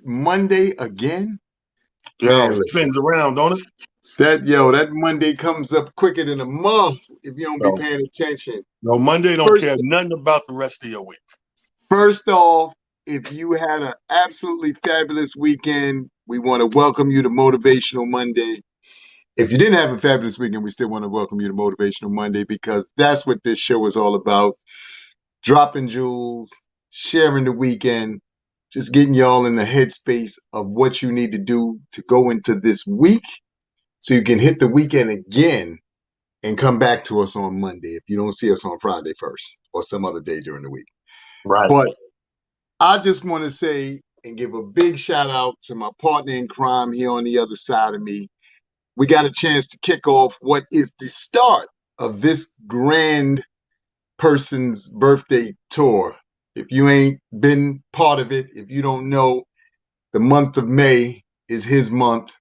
Monday again. Yo, Man, it listen. spins around, don't it? That Monday comes up quicker than a month if you don't be No, paying attention. no, Monday don't First, care nothing about the rest of your week. first off, if you had an absolutely fabulous weekend, we want to welcome you to Motivational Monday. If you didn't have a fabulous weekend, we still want to welcome you to Motivational Monday because that's what this show is all about. Dropping jewels, sharing the weekend, just getting y'all in the headspace of what you need to do to go into this week so you can hit the weekend again and come back to us on Monday if you don't see us on Friday first or some other day during the week. Right. But I just want to say and give a big shout out to my partner in crime here on the other side of me. We got a chance to kick off what is the start of this grand person's birthday tour. If you ain't been part of it, if you don't know, the month of May is his month.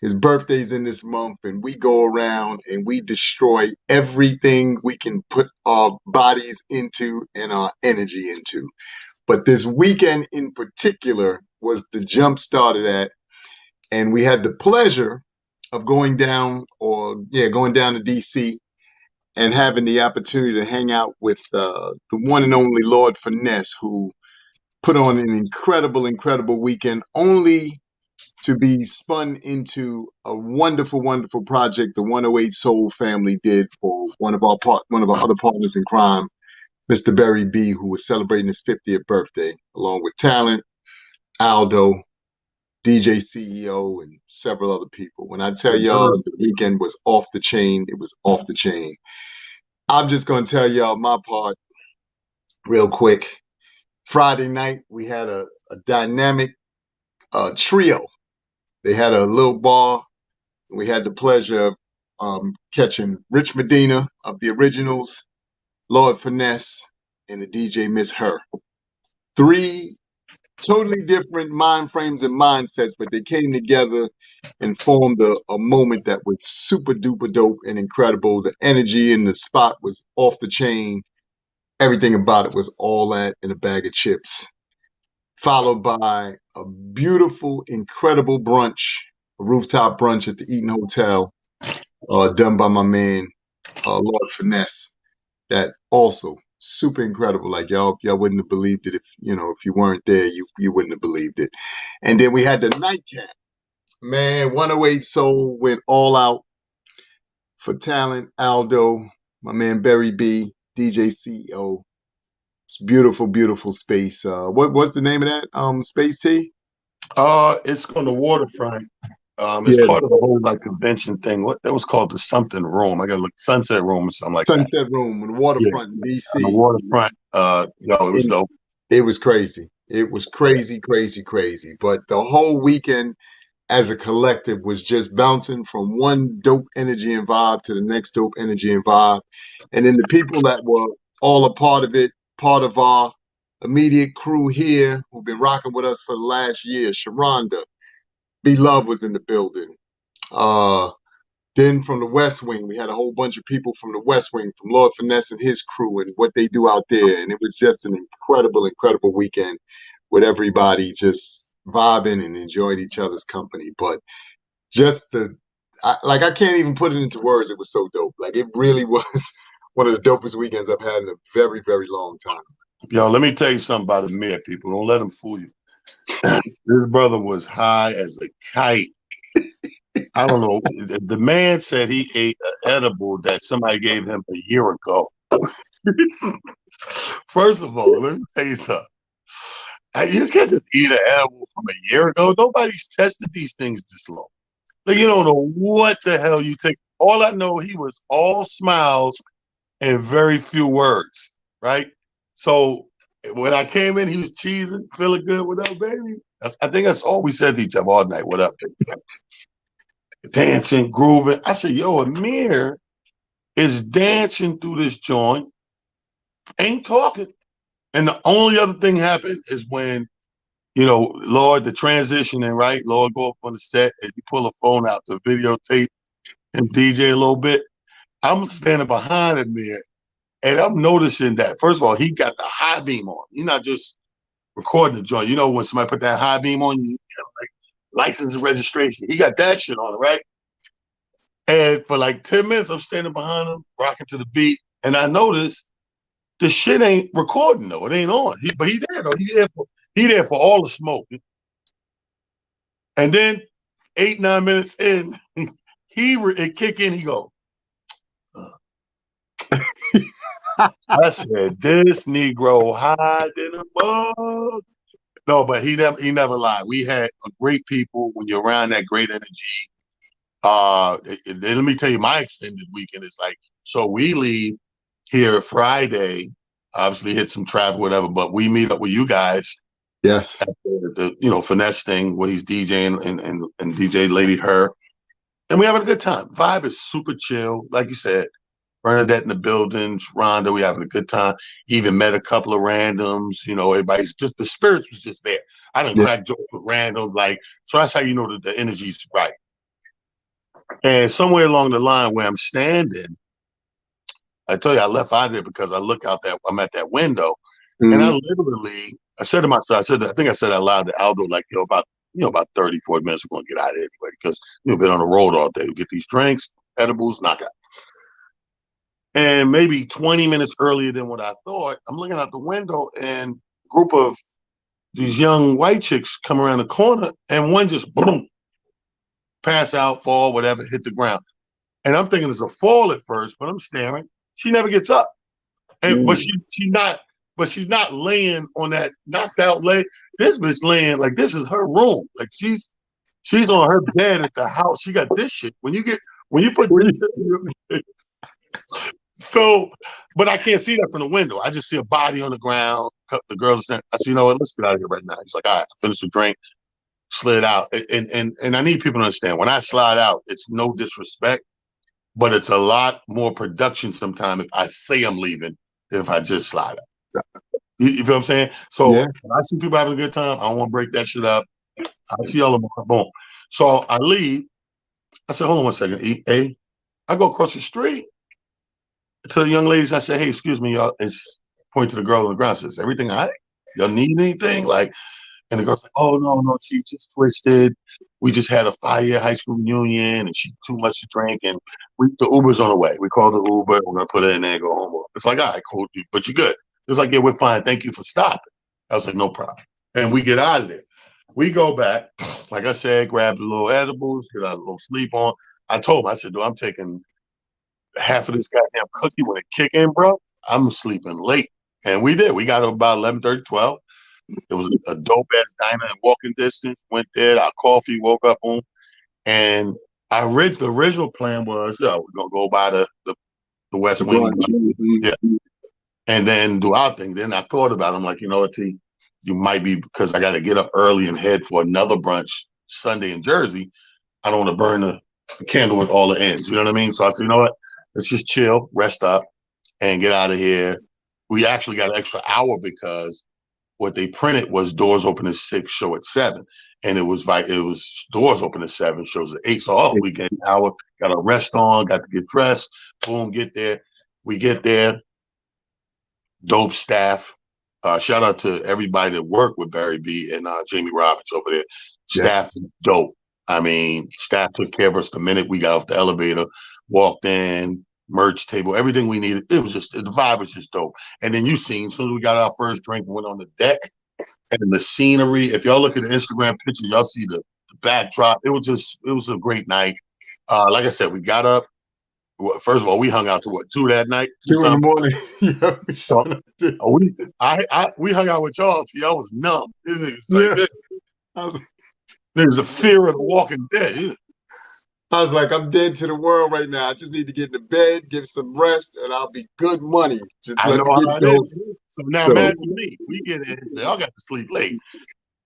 His birthday's in this month, and we go around and we destroy everything we can put our bodies into and our energy into. But this weekend in particular was the jump started at, and we had the pleasure of going down to DC and having the opportunity to hang out with the one and only Lord Finesse, who put on an incredible weekend, only to be spun into a wonderful project the 108 Soul family did for one of our other partners in crime, Mr. Barry B, who was celebrating his 50th birthday, along with Talent, Aldo, DJ CEO, and several other people. When I tell Yes, sir. y'all the weekend was off the chain, it was off the chain. I'm just going to tell y'all my part real quick. Friday night, we had a dynamic trio. They had a little bar. We had the pleasure of catching Rich Medina of the Originals, Lord Finesse, and the DJ Miss Her. Three totally different mind frames and mindsets, but they came together and formed a moment that was super duper dope and incredible. The energy in the spot was off the chain. Everything about it was all that in a bag of chips. Followed by a beautiful, incredible brunch, a rooftop brunch at the Eaton Hotel, done by my man, Lord Finesse. That also super incredible. Like y'all wouldn't have believed it if you weren't there, you wouldn't have believed it. And then we had the nightcap. Man, 108 Soul went all out for Talent, Aldo, my man Barry B, DJ CEO. It's beautiful space. What's the name of that space, T? It's on the waterfront. It's Yeah, part of the whole like convention thing. What that was called the something room. I gotta look Sunset Room or something like that. Sunset Room on the Yeah, waterfront in on the DC. waterfront. It was And dope. it was crazy. It was crazy. But the whole weekend as a collective was just bouncing from one dope energy and vibe to the next dope energy and vibe. And then the people that were all a part of it, part of our immediate crew here who've been rocking with us for the last year, Sharonda, B Love was in the building. Uh, then from the West Wing, we had a whole bunch of people from the West Wing, from Lord Finesse and his crew and what they do out there. And it was just an incredible weekend with everybody just vibing and enjoying each other's company. But just I can't even put it into words. It was so dope. Like it really was one of the dopest weekends I've had in a very long time. Yo, let me tell you something about Amir, people. Don't let him fool you. This brother was high as a kite. I don't know. The man said he ate an edible that somebody gave him a year ago. First of all, let me tell you something. You can't just eat an edible from a year ago. Nobody's tested these things this long. Like, you don't know what the hell you take. All I know, he was all smiles and very few words, right? So when I came in, he was cheesing, feeling good. What up, baby? I think that's all we said to each other all night. What up, baby? Dancing, grooving. I said, yo, Amir is dancing through this joint, ain't talking. And the only other thing happened is when, Lord, the transitioning, right? Lord go up on the set and you pull a phone out to videotape and DJ a little bit. I'm standing behind him there and I'm noticing that, first of all, he got the high beam on. He's not just recording the joint. You know, when somebody put that high beam on you, like license and registration. He got that shit on it, right? And for like 10 minutes, I'm standing behind him, rocking to the beat. And I noticed the shit ain't recording though. It ain't on. But he there though. He there for all the smoke. And then 8, 9 minutes in, it kick in. He go. I said, this Negro high than a bug. No, but he never lied. We had a great people when you're around that great energy. Let me tell you, my extended weekend is like, so we leave here Friday, obviously hit some traffic, whatever, but we meet up with you guys Yes. at the finesse thing where he's DJing and DJ Lady Her. And we having a good time. Vibe is super chill. Like you said, Bernadette in the building, Rhonda, we having a good time. Even met a couple of randoms, everybody's just, the spirits was just there. I didn't Yeah. crack jokes with random, so that's how you know that the energy's right. And somewhere along the line where I'm standing, I tell you, I left out of there because I'm at that window. And I said to myself, I think I said out loud to Aldo, like, about 30, 40 minutes, we're going to get out of here anyway, because we've been on the road all day. We get these drinks, edibles, knock out. And maybe 20 minutes earlier than what I thought, I'm looking out the window and a group of these young white chicks come around the corner and one just boom, pass out, fall, whatever, hit the ground. And I'm thinking it's a fall at first, but I'm staring. She never gets up. But she's not laying on that knocked out leg. This bitch laying like this is her room. Like she's on her bed at the house. She got this shit. When you put this shit in your so, but I can't see that from the window. I just see a body on the ground. The girls, I said, you know what? Let's get out of here right now. He's like, all right, finish the drink, slid out. And I need people to understand when I slide out, it's no disrespect, but it's a lot more production sometimes if I say I'm leaving than if I just slide out. You feel what I'm saying? So Yeah. when I see people having a good time, I don't want to break that shit up. I see all of them. Boom. So I leave. I said, hold on one second. Hey, I go across the street to the young ladies. I said, hey, excuse me, y'all. It's point to the girl on the ground. Says, everything all right? Y'all need anything? And the girl's like, oh, no, she just twisted. We just had a 5-year high school reunion and she too much to drink. And the Uber's on the way. We called the Uber. We're going to put it in there and go home. It's like, all right, cool. But you're good. It was like, yeah, we're fine. Thank you for stopping. I was like, no problem. And we get out of there. We go back. Like I said, grab the little edibles, get a little sleep on. I told him, I said, dude, I'm taking half of this goddamn cookie when it kick in, bro. I'm sleeping late. And we did. We got up about 11:30, 12. It was a dope ass diner in walking distance. Went there, our coffee, woke up on. And the original plan was, we're gonna go by the West Wing. Yeah. And then do our thing. Then I thought about it. I'm like, you know what, T? You might be, because I got to get up early and head for another brunch Sunday in Jersey. I don't want to burn the candle at all the ends. You know what I mean? So I said, you know what? Let's just chill, rest up, and get out of here. We actually got an extra hour because what they printed was doors open at 6, show at 7. And it was doors open at 7, shows at 8. So we get an hour, got a rest on, got to get dressed, boom, get there. We get there, dope staff. Shout out to everybody that worked with Barry B and Jamie Roberts over there. Staff is dope. I mean, staff took care of us the minute we got off the elevator, walked in, merch table, everything we needed. It was just, the vibe was just dope. And then as soon as we got our first drink, went on the deck, and the scenery, if y'all look at the Instagram pictures, y'all see the backdrop. It was a great night. Like I said, we got up. First of all, we hung out to 2 that night? 2 in the morning. Yeah, we so, we hung out with y'all till y'all was numb. There's a fear of the Walking Dead. I was like, I'm dead to the world right now. I just need to get into bed, give some rest, and I'll be good money. Just let me get dose. So now imagine me. We get in. They all got to sleep late.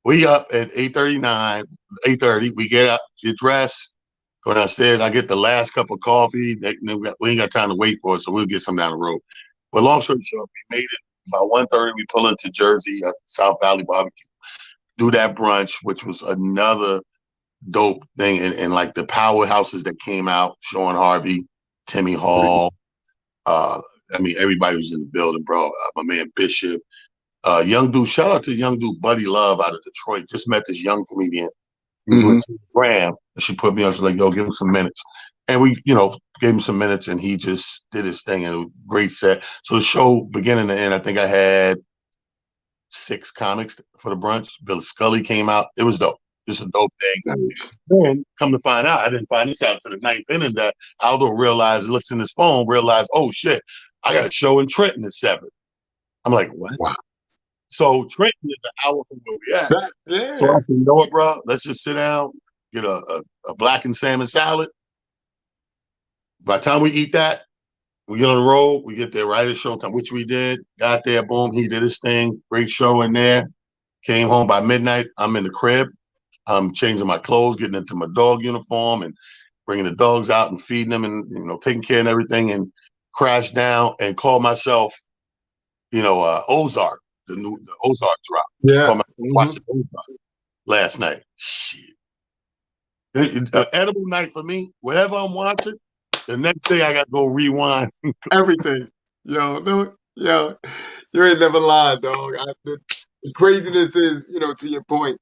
We up at 8:39, 8:30. We get up, get dressed, go downstairs. I get the last cup of coffee. We ain't got time to wait for it, so we'll get some down the road. But long story short, we made it about 1:30. We pull into Jersey, South Valley Barbecue, do that brunch, which was another dope thing. And like the powerhouses that came out, Sean Harvey, Timmy Hall. I mean, everybody was in the building, bro. My man Bishop, young dude, shout out to young dude Buddy Love out of Detroit. Just met this young comedian. He was Mm-hmm. with Graham, and she put me on. She's like, "Yo, give him some minutes," and we, gave him some minutes, and he just did his thing, and it was a great set. So the show, beginning to end, I think I had 6 comics for the brunch. Billy Scully came out. It was dope. Just a dope thing. Nice. Then come to find out, I didn't find this out to the 9th inning that Aldo realized, looks in his phone, realized, oh shit, I got a show in Trenton at 7. I'm like, what? Wow. So Trenton is an hour from where we at. So Yeah. I said, you know what, bro? Let's just sit down, get a blackened salmon salad. By the time we eat that, we get on the road, we get there right at showtime, which we did. Got there, boom, he did his thing. Great show in there. Came home by midnight. I'm in the crib. I'm changing my clothes, getting into my dog uniform and bringing the dogs out and feeding them and, taking care of everything, and crashed down and called myself, Ozark, the Ozark drop. Yeah. Called myself watching Ozark last night. Shit. Edible night for me. Whatever I'm watching, the next day I got to go rewind. Everything. Yo, you ain't never lied, dog. The craziness is, to your point,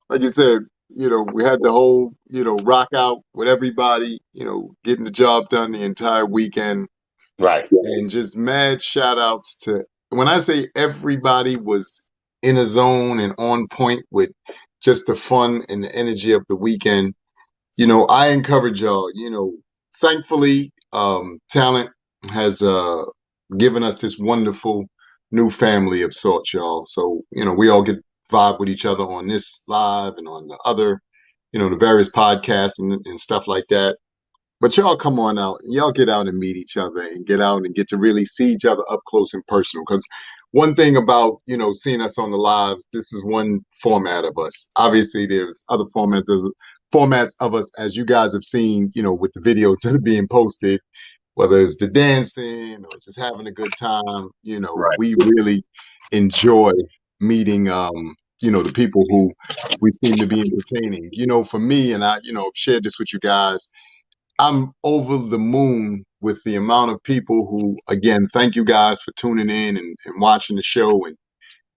like you said, we had the whole, rock out with everybody, getting the job done the entire weekend. Right. And just mad shout outs to, when I say everybody was in a zone and on point with just the fun and the energy of the weekend. I encourage y'all, thankfully, Talent has given us this wonderful new family of sorts, y'all. So, we all get vibe with each other on this live and on the other, the various podcasts and stuff like that. But y'all come on out, y'all get out and meet each other and get out and get to really see each other up close and personal. Because one thing about, seeing us on the lives, this is one format of us. Obviously, there's other formats of us, as you guys have seen, with the videos that are being posted, whether it's the dancing or just having a good time, Right. we really enjoy meeting, the people who we seem to be entertaining. For me, and I, shared this with you guys, I'm over the moon with the amount of people who, again, thank you guys for tuning in and watching the show and,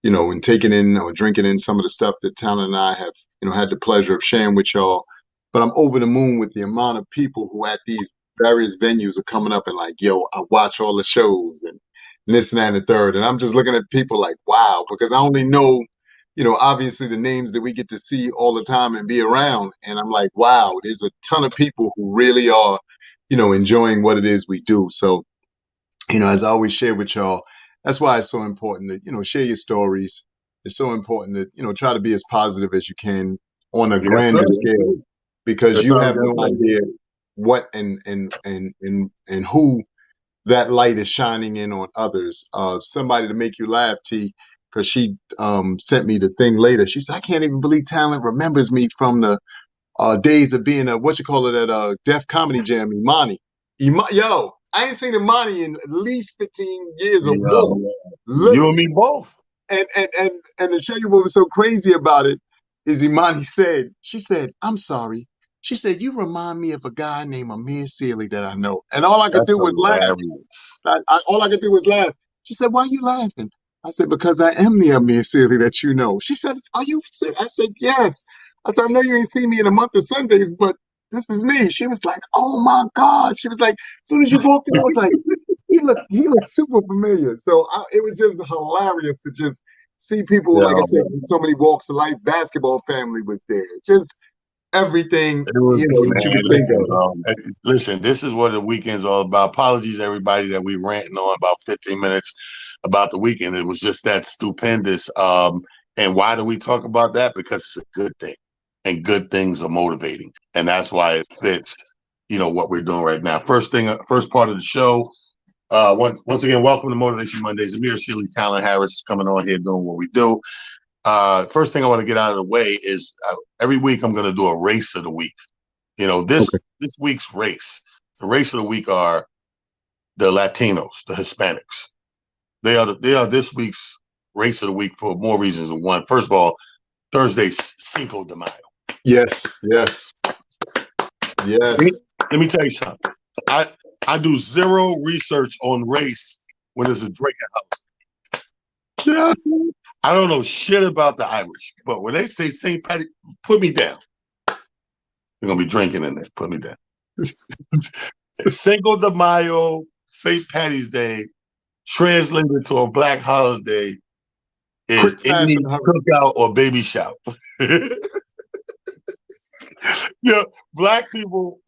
and taking in or drinking in some of the stuff that Talon and I have, had the pleasure of sharing with y'all. But I'm over the moon with the amount of people who at these various venues are coming up and like, yo, I watch all the shows and this and that and the third. And I'm just looking at people like, wow, because I only know, obviously the names that we get to see all the time and be around. And I'm like, wow, there's a ton of people who really are, enjoying what it is we do. So, as I always share with y'all, that's why it's so important that, share your stories. It's so important that, try to be as positive as you can on a Yes, sir. grander scale, because That's you all I have got no to idea what and who that light is shining in on others. Somebody to make you laugh, T, because she sent me the thing later. She said, I can't even believe Talent remembers me from the days of being a, what you call it, at Def Comedy Jam, Imani. Yo, I ain't seen Imani in at least 15 years or more. You and Literally. me both. And to show you what was so crazy about it is Imani said, she said, I'm sorry. She said, you remind me of a guy named Amir Sealy that I know. And all I could That's do was laugh. hilarious. All I could do was laugh. She said, why are you laughing? I said, because I am the Amir Sealy that you know. She said, are you serious? I said, yes. I said, I know you ain't seen me in a month of Sundays, but this is me. She was like, oh my God. She was like, as soon as you walked in, I was like, he looked super familiar. So it was just hilarious to just see people, Yeah, like I said, from so many walks of life. Basketball family was there. Just everything, it was, that you man. could think Listen, of. bro. Listen, this is what the weekend's all about. Apologies, everybody, that we ranting on about 15 minutes about the weekend. It was just that stupendous. And why do we talk about that? Because it's a good thing, and good things are motivating, and that's why it fits. What we're doing right now. First part of the show. Once again, welcome to Motivation Mondays. Amir Sealy, Talent Harris coming on here doing what we do. First thing I want to get out of the way is every week I'm going to do a race of the week. Okay. This week's race, the race of the week are the Latinos, the Hispanics. They are this week's race of the week for more reasons than one. First of all, Thursday's Cinco de Mayo. Yes, yes, Let me, yes. let me tell you something. I do zero research on race when there's a drinking house. Yeah. I don't know shit about the Irish, but when they say St. Patty, put me down. They're gonna be drinking in there. Put me down. Cinco de Mayo, St. Patty's Day, translated to a black holiday, Quick, is fast, any and hurry. cookout or baby shower. Yeah, black people,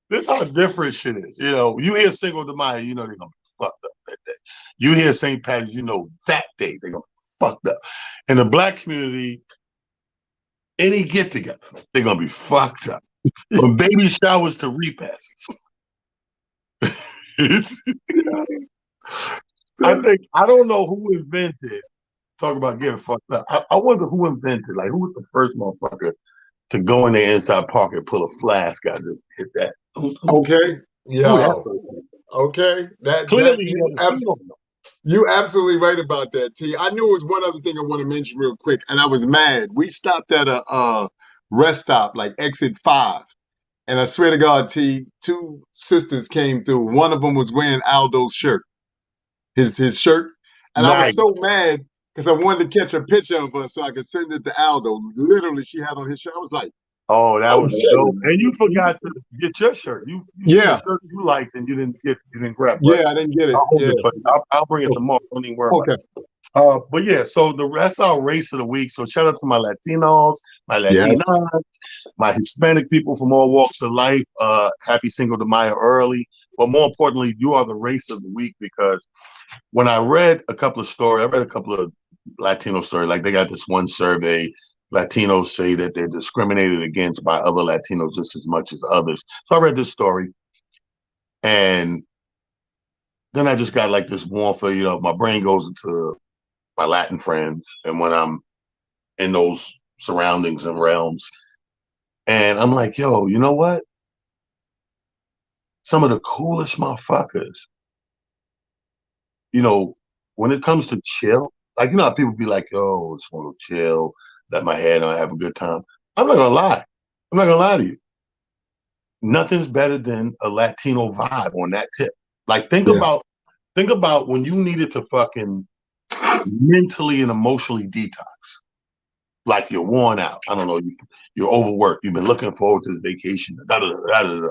this how different shit is. You know, you hear Cinco de Mayo, you know they're gonna be fucked up that day. You hear St. Patrick's, you know that day they're gonna be fucked up. In the black community, any get together, they're gonna be fucked up. From baby showers to repasses. I don't know who invented talk about getting fucked up. I wonder who invented, like, who was the first motherfucker to go in the inside pocket and pull a flask out and hit that? Okay. Who that Yo. person? Okay. That Clearly, he never seen them. you absolutely right about that, T. I knew it was one other thing I want to mention real quick, and I was mad. We stopped at a rest stop, like exit 5. And I swear to God, T, two sisters came through. One of them was wearing Aldo's shirt, his shirt. And I was Nice. so mad because I wanted to catch a picture of her so I could send it to Aldo. Literally, she had on his shirt. I was like, Oh, that oh was dope. And you shit. forgot to get your shirt. You seen a Yeah. shirt you liked and you didn't grab, but Yeah, I didn't get it. I'll hold Yeah. it for you. I'll bring it tomorrow. Don't even worry about Okay. it. But yeah, so that's our race of the week. So shout out to my Latinos, my Yes. Latinas, my Hispanic people from all walks of life. Happy Cinco de Mayo early. But more importantly, you are the race of the week because when I read a couple of stories, I read a couple of Latino stories. Like they got this one survey. Latinos say that they're discriminated against by other Latinos just as much as others. So I read this story, and then I just got like this warmth for, my brain goes into my Latin friends, and when I'm in those surroundings and realms, and I'm like, yo, you know what? Some of the coolest motherfuckers, you know, when it comes to chill, like, how people be like, yo, just want to chill, let my head on, have a good time. I'm not gonna lie. I'm not gonna lie to you. Nothing's better than a Latino vibe on that tip. Like, Yeah. think about when you needed to fucking mentally and emotionally detox. Like you're worn out. I don't know. You're overworked. You've been looking forward to the vacation. Da, da, da, da, da.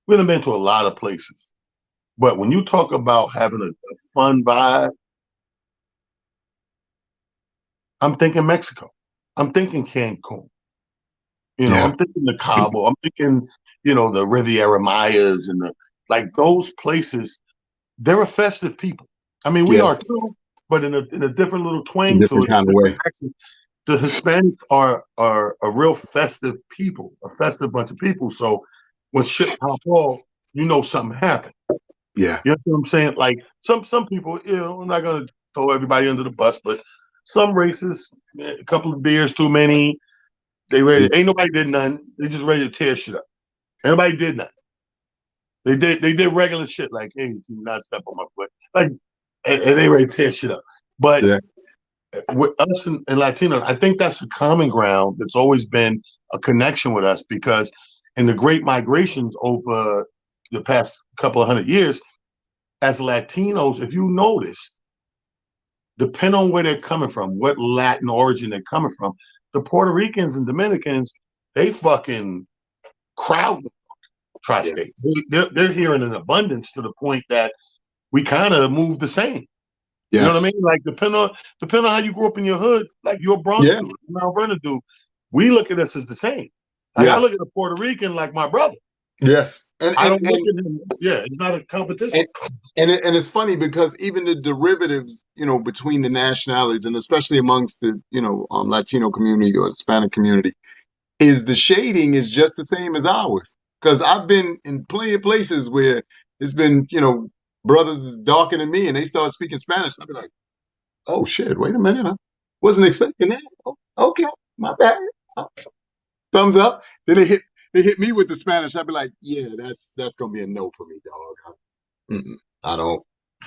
We've been to a lot of places. But when you talk about having a fun vibe, I'm thinking Mexico. I'm thinking Cancun. Yeah. I'm thinking the Cabo. I'm thinking, the Riviera Mayas and like those places. They're a festive people. I mean, we Yeah. are too, but in a different little twang to Different it, kind of different way. accent. The Hispanics are a real festive people, a festive bunch of people. So when shit pop off, something happened. Yeah. You know what I'm saying? Like some people, I'm not gonna throw everybody under the bus, but some races, a couple of beers too many, they ready. It's, Ain't nobody did nothing. They just ready to tear shit up. Nobody did nothing. They did regular shit like, hey, do not step on my foot. Like, and they ready to tear shit up. But yeah. with us and Latinos, I think that's a common ground that's always been a connection with us because in the great migrations over the past couple of 100 years, as Latinos, if you notice, depending on where they're coming from, what Latin origin they're coming from, the Puerto Ricans and Dominicans, they fucking crowd Yeah. tri-state. They're here in an abundance to the point that we kind of move the same. You know what I Yes. mean? Like depending on how you grew up in your hood, like you're a Bronx Yeah. dude, Mount Vernon dude, we look at us as the same. Like I Yes. look at a Puerto Rican like my brother. Yes. And I and don't look and at him. Yeah, it's not a competition. and and it's funny because even the derivatives, between the nationalities and especially amongst the, Latino community or Hispanic community, is the shading is just the same as ours. Because I've been in plenty of places where it's been, brothers darker than me and they start speaking Spanish. I'll be like, oh shit, wait a minute. I wasn't expecting that. Oh, okay, my bad. Oh, thumbs up. Then they hit me with the Spanish. I'd be like, yeah, that's gonna be a no for me, dog. I don't.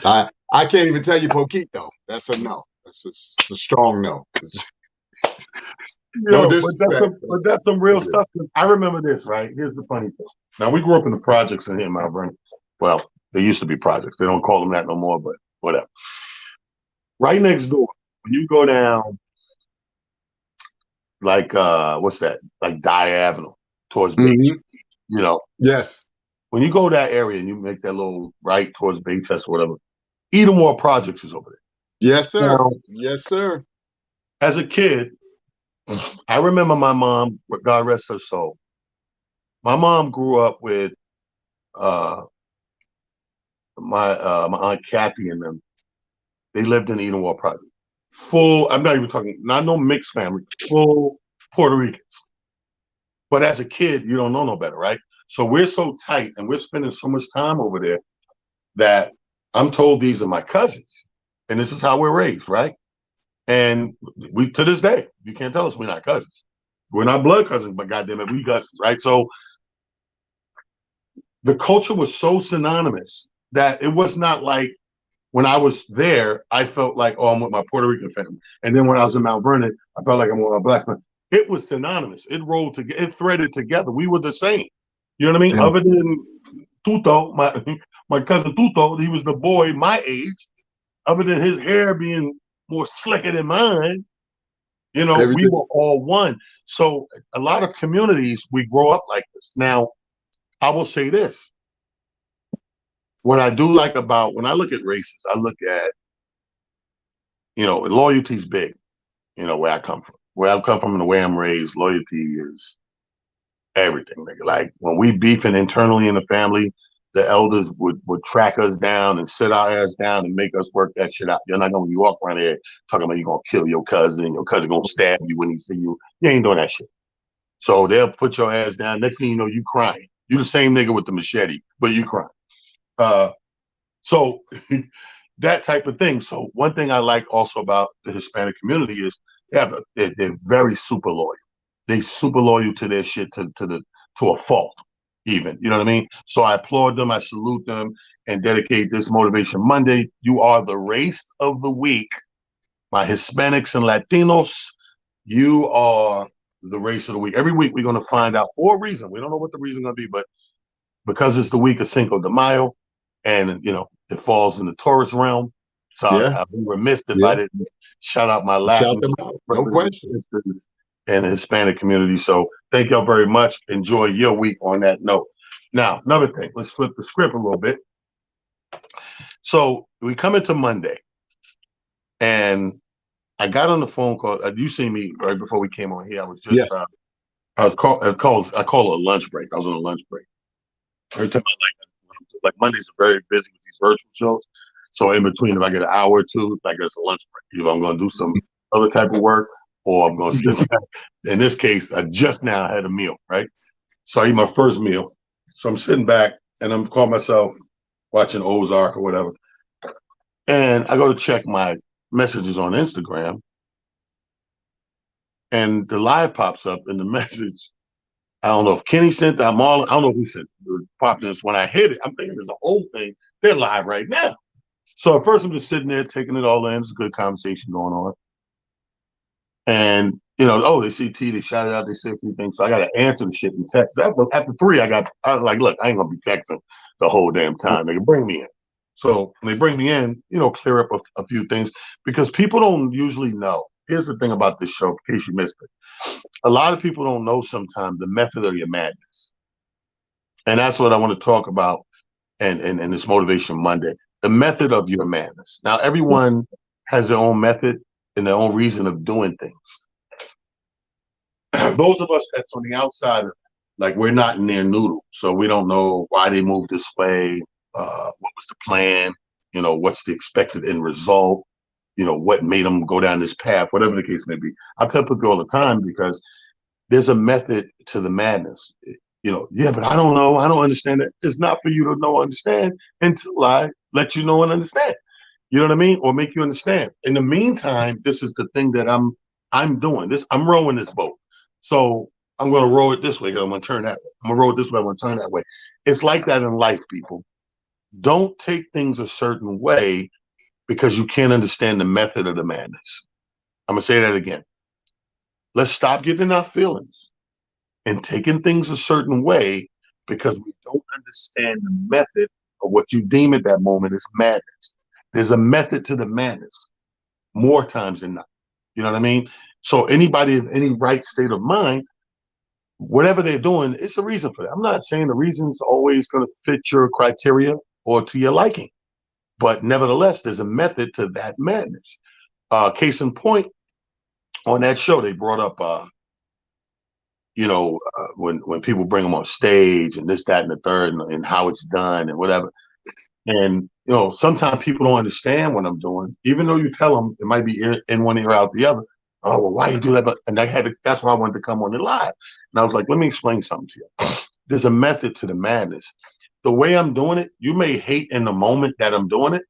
I can't even tell you poquito. That's a no. It's a strong no. No Yo, disrespect. but that's some So real stuff. I remember this, right? Here's the funny thing. Now we grew up in the projects in here in Mount Vernon. Well, they used to be projects. They don't call them that no more, but whatever. Right next door, when you go down, like what's that? Like Dye Avenue towards Bay. Hmm. You know, Yes. when you go that area and you make that little right towards Bay Fest or whatever, Edenmore Projects is over Yes, there. sir. Now, Yes, sir. as a kid, I remember my mom, God rest her soul. My mom grew up with uh, my aunt Kathy and them. They lived in Edenmore Project. Full. I'm not even talking. Not no mixed family. Full Puerto Ricans. But as a kid, you don't know no better, right? So we're so tight and we're spending so much time over there that I'm told these are my cousins. And this is how we're raised, right? And we, to this day, you can't tell us we're not cousins. We're not blood cousins, but goddamn it, we cousins, right? So the culture was so synonymous that it was not like when I was there, I felt like, oh, I'm with my Puerto Rican family. And then when I was in Mount Vernon, I felt like I'm with my black family. It was synonymous. It rolled together. It threaded together. We were the same. You know what I mean? Yeah. Other than Tuto, my cousin Tuto, he was the boy my age. Other than his hair being more slicker than mine, we Everything. were all one. So a lot of communities, we grow up like this. Now, I will say this. What I do like about when I look at races, I look at, loyalty's big, where I come from. Where I come from and the way I'm raised, loyalty is everything. Nigga. Like when we beefing internally in the family, the elders would track us down and sit our ass down and make us work that shit out. You're not gonna be walking around here talking about you gonna kill your cousin gonna stab you when he see you. You ain't doing that shit. So they'll put your ass down. Next thing you know, you crying. You the same nigga with the machete, but you crying. Uh, so that type of thing. So one thing I like also about the Hispanic community is they're very super loyal. They super loyal to their shit to a fault, even. You know what I mean? So I applaud them, I salute them, and dedicate this Motivation Monday. You are the race of the week. My Hispanics and Latinos, you are the race of the week. Every week we're going to find out for a reason. We don't know what the reason going to be, but because it's the week of Cinco de Mayo, and it falls in the Taurus realm. So Yeah. I'd be remiss if I Yeah. didn't shout out my Shout Latin them out. No brothers and question. sisters and the Hispanic community. So thank y'all very much. Enjoy your week on that note. Now, another thing, let's flip the script a little bit. So we come into Monday, and I got on the phone call. You see me right before we came on here. I was just Yes. I call it a lunch break. I was on a lunch break. Every time like Mondays are very busy with these virtual shows. So in between, if I get an hour or two, like it's a lunch break. Either I'm going to do some other type of work, or I'm going to sit back. In this case, I just now had a meal, right? So I eat my first meal. So I'm sitting back and I'm calling myself watching Ozark or whatever. And I go to check my messages on Instagram, and the live pops up in the message. I don't know if Kenny sent that. I don't know who sent it. Popped this. When I hit it, I'm thinking there's a whole thing. They're live right now. So at first, I'm just sitting there taking it all in. It's a good conversation going on. And, they see T, they shout it out, they say a few things. So I got to answer the shit in text. After three, I was like, look, I ain't going to be texting the whole damn time. They can bring me in. So when they bring me in, clear up a few things because people don't usually know. Here's the thing about this show, in case you missed it. A lot of people don't know sometimes the method of your madness. And that's what I want to talk about and this Motivation Monday, the method of your madness. Now, everyone has their own method and their own reason of doing things. Those of us that's on the outside, like we're not in their noodle, so we don't know why they moved this way, what was the plan, what's the expected end result, what made them go down this path, whatever the case may be. I tell people all the time because there's a method to the madness. Yeah, but I don't know. I don't understand it. It's not for you to know, understand until I let you know and understand. You know what I mean? Or make you understand. In the meantime, this is the thing that I'm doing. This I'm rowing this boat. So I'm gonna row it this way because I'm gonna turn that way. I'm gonna row it this way, I'm gonna turn that way. It's like that in life, people. Don't take things a certain way because you can't understand the method of the madness. I'm gonna say that again. Let's stop getting our feelings and taking things a certain way because we don't understand the method of what you deem at that moment is madness. There's a method to the madness. more times than not. You know what I mean? So anybody in any right state of mind, whatever they're doing, it's a reason for that. I'm not saying the reason's always going to fit your criteria or to your liking, but nevertheless, there's a method to that madness. Case in point, on that show, they brought up, when people bring them on stage and this, that, and the third, and how it's done and whatever. And sometimes people don't understand what I'm doing, even though you tell them it might be in one ear out the other. Oh, well, why you do that? But and that's why I wanted to come on it live. And I was like, let me explain something to you. There's a method to the madness. The way I'm doing it, you may hate in the moment that I'm doing it,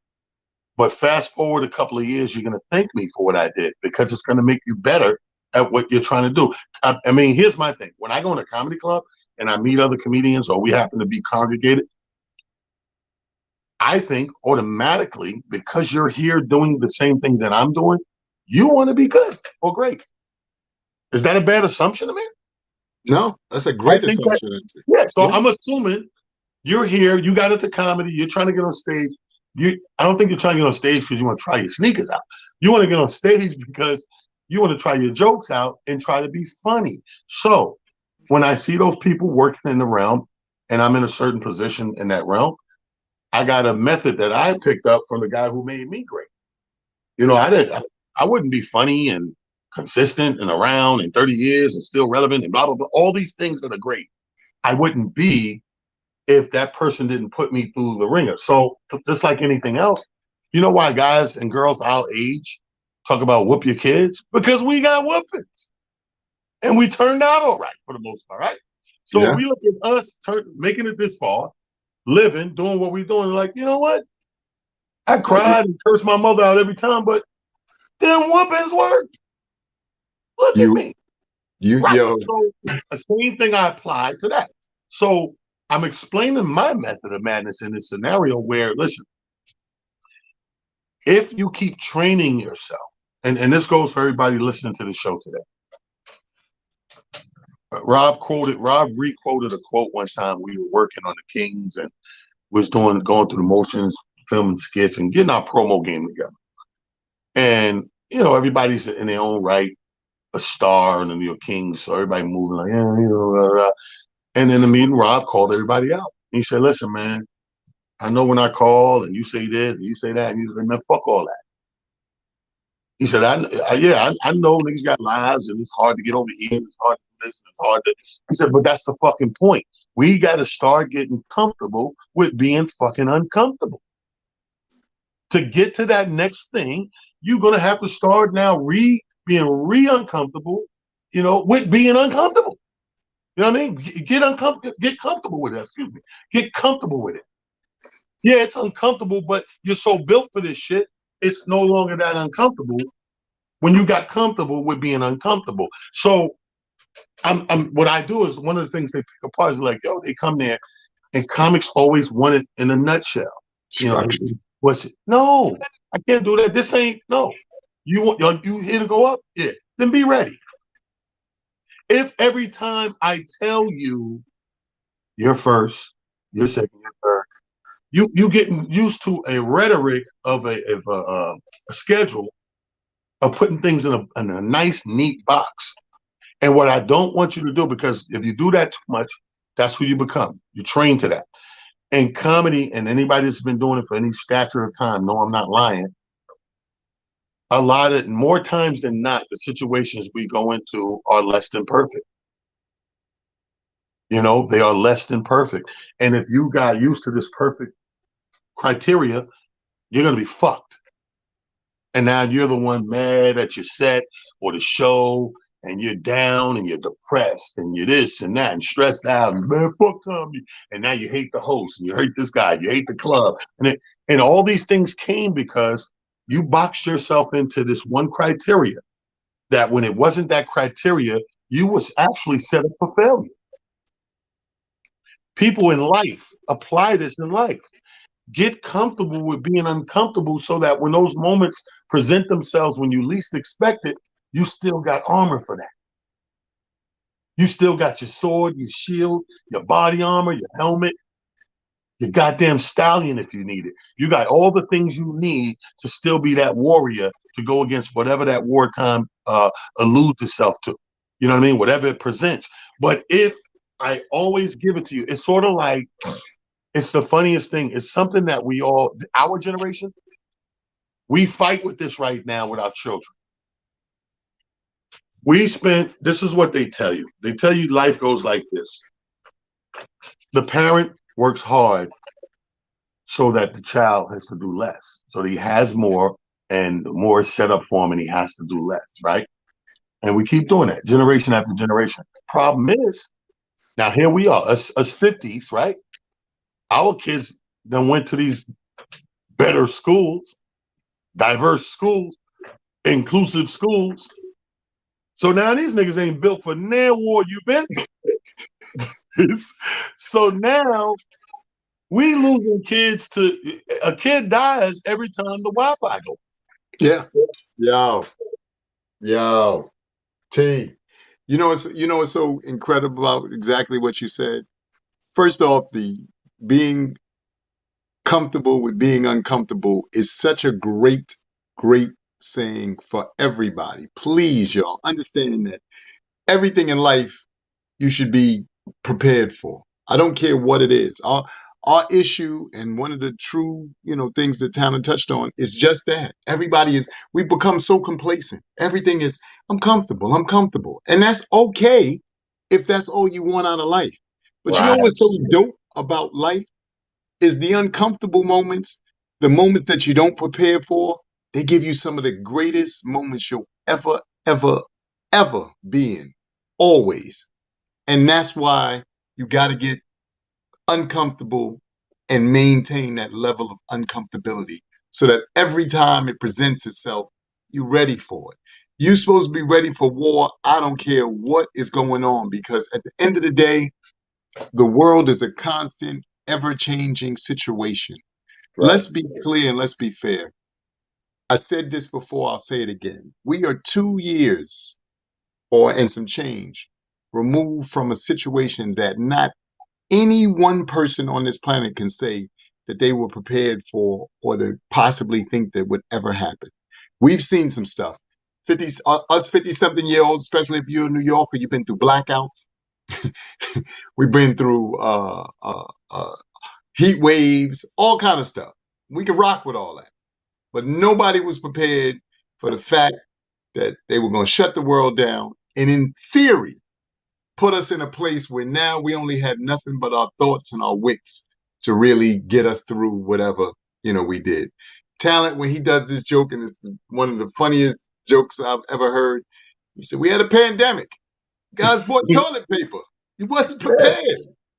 but fast forward a couple of years, you're going to thank me for what I did because it's going to make you better at what you're trying to do. I mean, here's my thing. When I go in a comedy club and I meet other comedians or we happen to be congregated, I think automatically, because you're here doing the same thing that I'm doing, you want to be good or great. Is that a bad assumption, Amir? No, that's a I great think that, assumption. yeah. So Yeah. I'm assuming you're here, you got into comedy, you're trying to get on stage. I don't think you're trying to get on stage because you want to try your sneakers out. You want to get on stage because you want to try your jokes out and try to be funny. So when I see those people working in the realm and I'm in a certain position in that realm, I got a method that I picked up from the guy who made me great. I wouldn't be funny and consistent and around in 30 years and still relevant and blah, blah, blah, all these things that are great. I wouldn't be if that person didn't put me through the ringer. So just like anything else, you know why guys and girls our age talk about whoop your kids? Because we got whoopings and we turned out all right for the most part, right? So Yeah. we look at us making it this far, living, doing what we're doing, like, you know what? I cried and cursed my mother out every time, but them whoopings worked. Look at You, me. you, Right. yo, So the same thing I apply to that. So I'm explaining my method of madness in this scenario where, listen, if you keep training yourself, and this goes for everybody listening to the show today. Rob re-quoted a quote one time. We were working on the Kings and was going through the motions, filming skits and getting our promo game together. And, everybody's in their own right, a star in the New York Kings. So everybody moving like, yeah, blah, blah. And in the meeting, Rob called everybody out. He said, listen, man, I know when I call and you say this and you say that, and you say, man, fuck all that. He said, I know niggas got lives and it's hard to get over here. And it's hard to do this and it's hard to. He said, but that's the fucking point. We got to start getting comfortable with being fucking uncomfortable. To get to that next thing, you're going to have to start now being uncomfortable, with being uncomfortable. You know what I mean? Get comfortable with it. Excuse me. Get comfortable with it. Yeah, it's uncomfortable, but you're so built for this shit, it's no longer that uncomfortable when you got comfortable with being uncomfortable. So I'm what I do is one of the things they pick apart is like, yo, they come there and comics always want it in a nutshell. structure. What's it? No, I can't do that. This ain't no. You here to go up? Yeah. Then be ready. If every time I tell you you're first, you're second, you're third, you getting used to a rhetoric of a schedule of putting things in a nice, neat box. And what I don't want you to do, because if you do that too much, that's who you become. You train to that. And comedy, and anybody that's been doing it for any stature of time, no, I'm not lying. A lot of more times than not, the situations we go into are less than perfect. They are less than perfect. And if you got used to this perfect criteria, you're going to be fucked. And now you're the one mad at your set or the show, and you're down and you're depressed and you're this and that and stressed out and man, fuck comedy. And now you hate the host and you hate this guy, you hate the club. And all these things came because you boxed yourself into this one criteria that when it wasn't that criteria, you was actually set up for failure. People in life apply this in life. Get comfortable with being uncomfortable so that when those moments present themselves when you least expect it, you still got armor for that. You still got your sword, your shield, your body armor, your helmet, your goddamn stallion if you need it. You got all the things you need to still be that warrior to go against whatever that wartime alludes itself to. You know what I mean? Whatever it presents. But if I always give it to you, it's sort of like, it's the funniest thing. It's something that we all, our generation, we fight with this right now with our children. This is what they tell you. They tell you life goes like this. The parent works hard so that the child has to do less. So he has more and more is set up for him and he has to do less, right? And we keep doing that generation after generation. Problem is, now here we are, us 50s, right? Our kids then went to these better schools, diverse schools, inclusive schools. So now these niggas ain't built for near war you been. So now we losing kids to, a kid dies every time the Wi-Fi goes. Yeah. Yo. T. What's so incredible about exactly what you said? First off, the being comfortable with being uncomfortable is such a great, great saying for everybody. Please, y'all, understand that everything in life you should be prepared for. I don't care what it is. Our issue, and one of the true, things that Talent touched on, is just that. We've become so complacent. Everything is, I'm comfortable. And that's okay if that's all you want out of life. But you know Right. what's so dope about life is the uncomfortable moments, the moments that you don't prepare for. They give you some of the greatest moments you'll ever, ever, ever be in. Always. And that's why you got to get uncomfortable and maintain that level of uncomfortability so that every time it presents itself, you're ready for it. You're supposed to be ready for war. I don't care what is going on, because at the end of the day, the world is a constant, ever-changing situation. Right. Let's be clear and let's be fair. I said this before, I'll say it again. We are 2 years and some change removed from a situation that not any one person on this planet can say that they were prepared for or to possibly think that would ever happen. We've seen some stuff. Us 50 something year olds, especially if you're in New York or you've been through blackouts. We've been through heat waves, all kind of stuff. We can rock with all that. But nobody was prepared for the fact that they were going to shut the world down and, in theory, put us in a place where now we only had nothing but our thoughts and our wits to really get us through whatever, we did. Talent, when he does this joke, and it's one of the funniest jokes I've ever heard, he said, we had a pandemic. Guys bought toilet paper. You wasn't prepared.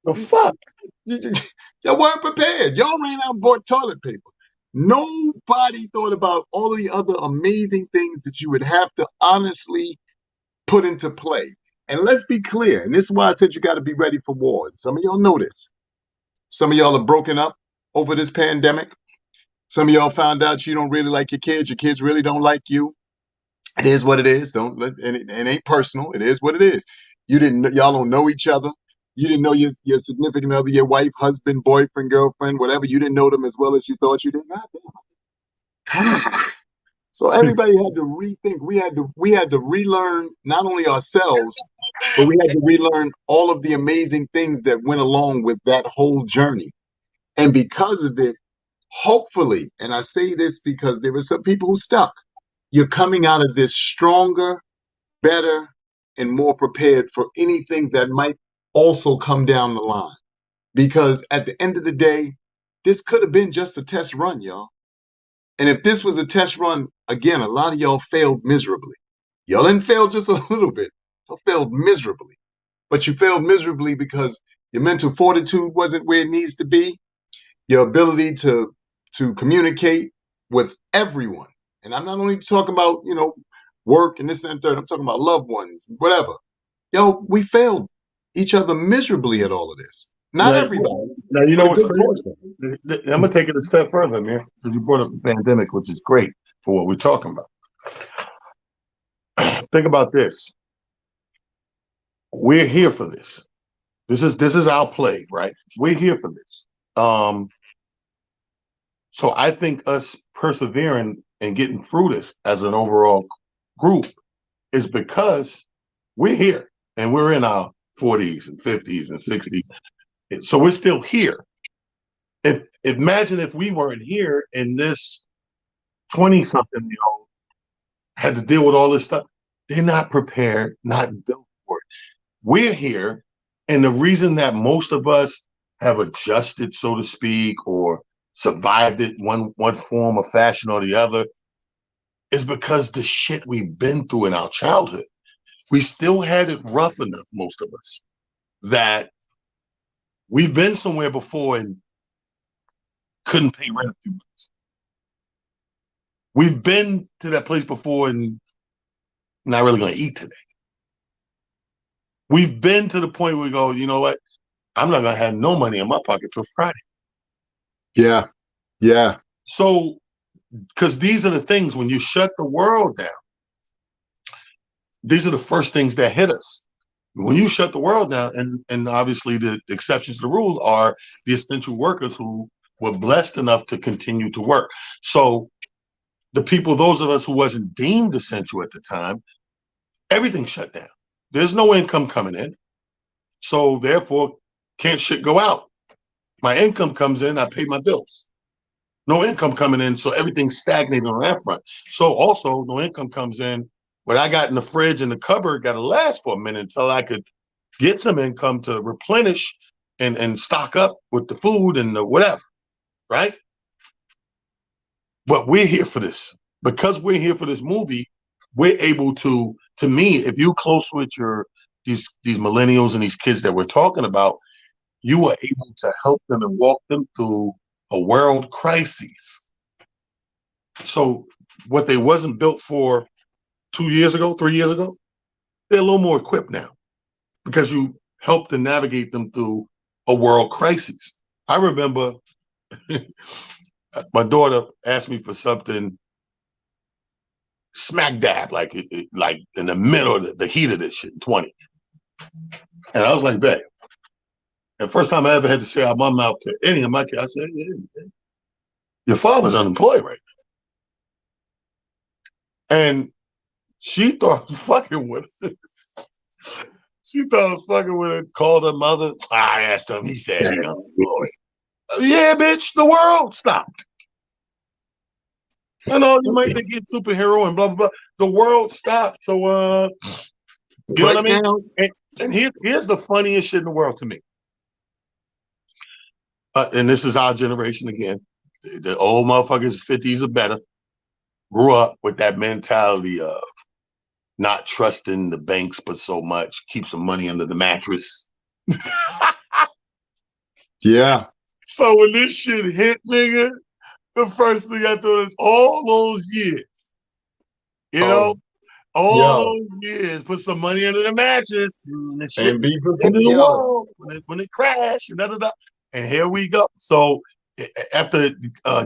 The fuck? Y'all weren't prepared. Y'all ran out and bought toilet paper. Nobody thought about all of the other amazing things that you would have to honestly put into play. And let's be clear, and this is why I said you got to be ready for war. Some of y'all know this. Some of y'all are broken up over this pandemic. Some of y'all found out you don't really like your kids. Your kids really don't like you. It is what it is. It ain't personal. It is what it is. Y'all don't know each other. You didn't know your significant other, your wife, husband, boyfriend, girlfriend, whatever. You didn't know them as well as you thought you did. God damn. So everybody had to rethink. We had to relearn not only ourselves, but we had to relearn all of the amazing things that went along with that whole journey. And because of it, hopefully, and I say this because there were some people who stuck, you're coming out of this stronger, better, and more prepared for anything that might also come down the line. Because at the end of the day, this could have been just a test run, y'all. And if this was a test run, again, a lot of y'all failed miserably. Y'all didn't fail just a little bit. Y'all failed miserably. But you failed miserably because your mental fortitude wasn't where it needs to be. Your ability to communicate with everyone. And I'm not only talking about, work and this and that. I'm talking about loved ones, whatever. Yo, we failed each other miserably at all of this. Not Now, everybody, now you but know a what's good crazy? portion. I'm gonna take it a step further, man, because you brought up the pandemic, which is great for what we're talking about. Think about this. We're here for this. This is our play, right? We're here for this. So I think us persevering and getting through this as an overall group is because we're here and we're in our 40s and 50s and 60s. So we're still here. If imagine if we weren't here and this 20 something year old had to deal with all this stuff. They're not prepared, not built for it. We're here. And the reason that most of us have adjusted, so to speak, or survived it one form or fashion or the other is because the shit we've been through in our childhood. We still had it rough enough, most of us, that we've been somewhere before and couldn't pay rent a few months. We've been to that place before and not really going to eat today. We've been to the point where we go, you know what? I'm not going to have no money in my pocket till Friday. Yeah. Yeah. So, because these are the things, when you shut the world down, these are the first things that hit us. When you shut the world down, and obviously the exceptions to the rule are the essential workers who were blessed enough to continue to work. So the people, those of us who wasn't deemed essential at the time, everything shut down. There's no income coming in. So therefore, can't shit go out. My income comes in, I pay my bills. No income coming in, so everything's stagnating on that front. So also, no income comes in. What I got in the fridge and the cupboard got to last for a minute until I could get some income to replenish and stock up with the food and the whatever, right? But we're here for this. Because we're here for this movie, we're able to me, if you close with these millennials and these kids that we're talking about, you are able to help them and walk them through a world crisis. So what they wasn't built for 2 years ago, 3 years ago, they're a little more equipped now because you helped to navigate them through a world crisis. I remember my daughter asked me for something smack dab, like in the middle of the heat of this shit, 20. And I was like, babe. And first time I ever had to say out my mouth to any of my kids, I said, yeah, your father's unemployed right now. And she thought I was fucking with her. She thought I was fucking with her, called her mother. I asked him, he said he unemployed. Yeah, bitch, the world stopped. I know you might think he's superhero and blah, blah, blah. The world stopped. So, you know Right what I mean? now. And here's the funniest shit in the world to me. And this is our generation again. The old motherfuckers, 50s or better, grew up with that mentality of not trusting the banks, but so much, keep some money under the mattress. Yeah. So when this shit hit, nigga, the first thing I thought is all those years, you know, all Yo. those years, put some money under the mattress and the shit And be into the yo. wall when it crashed and da. And here we go. So after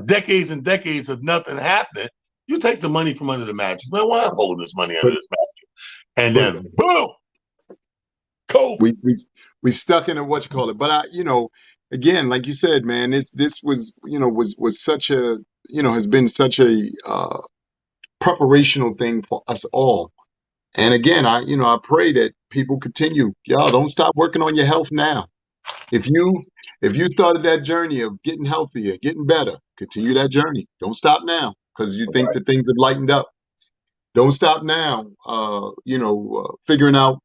decades and decades of nothing happening, you take the money from under the mattress. Man, why am I holding this money under But this mattress? And but then boom, COVID. we stuck in a what you call it. But again, like you said, man, this was was such a has been such a preparational thing for us all. And again, I pray that people continue. Y'all don't stop working on your health now. If you started that journey of getting healthier, getting better, continue that journey. Don't stop now because you think that things have lightened up. Don't stop now. Figuring out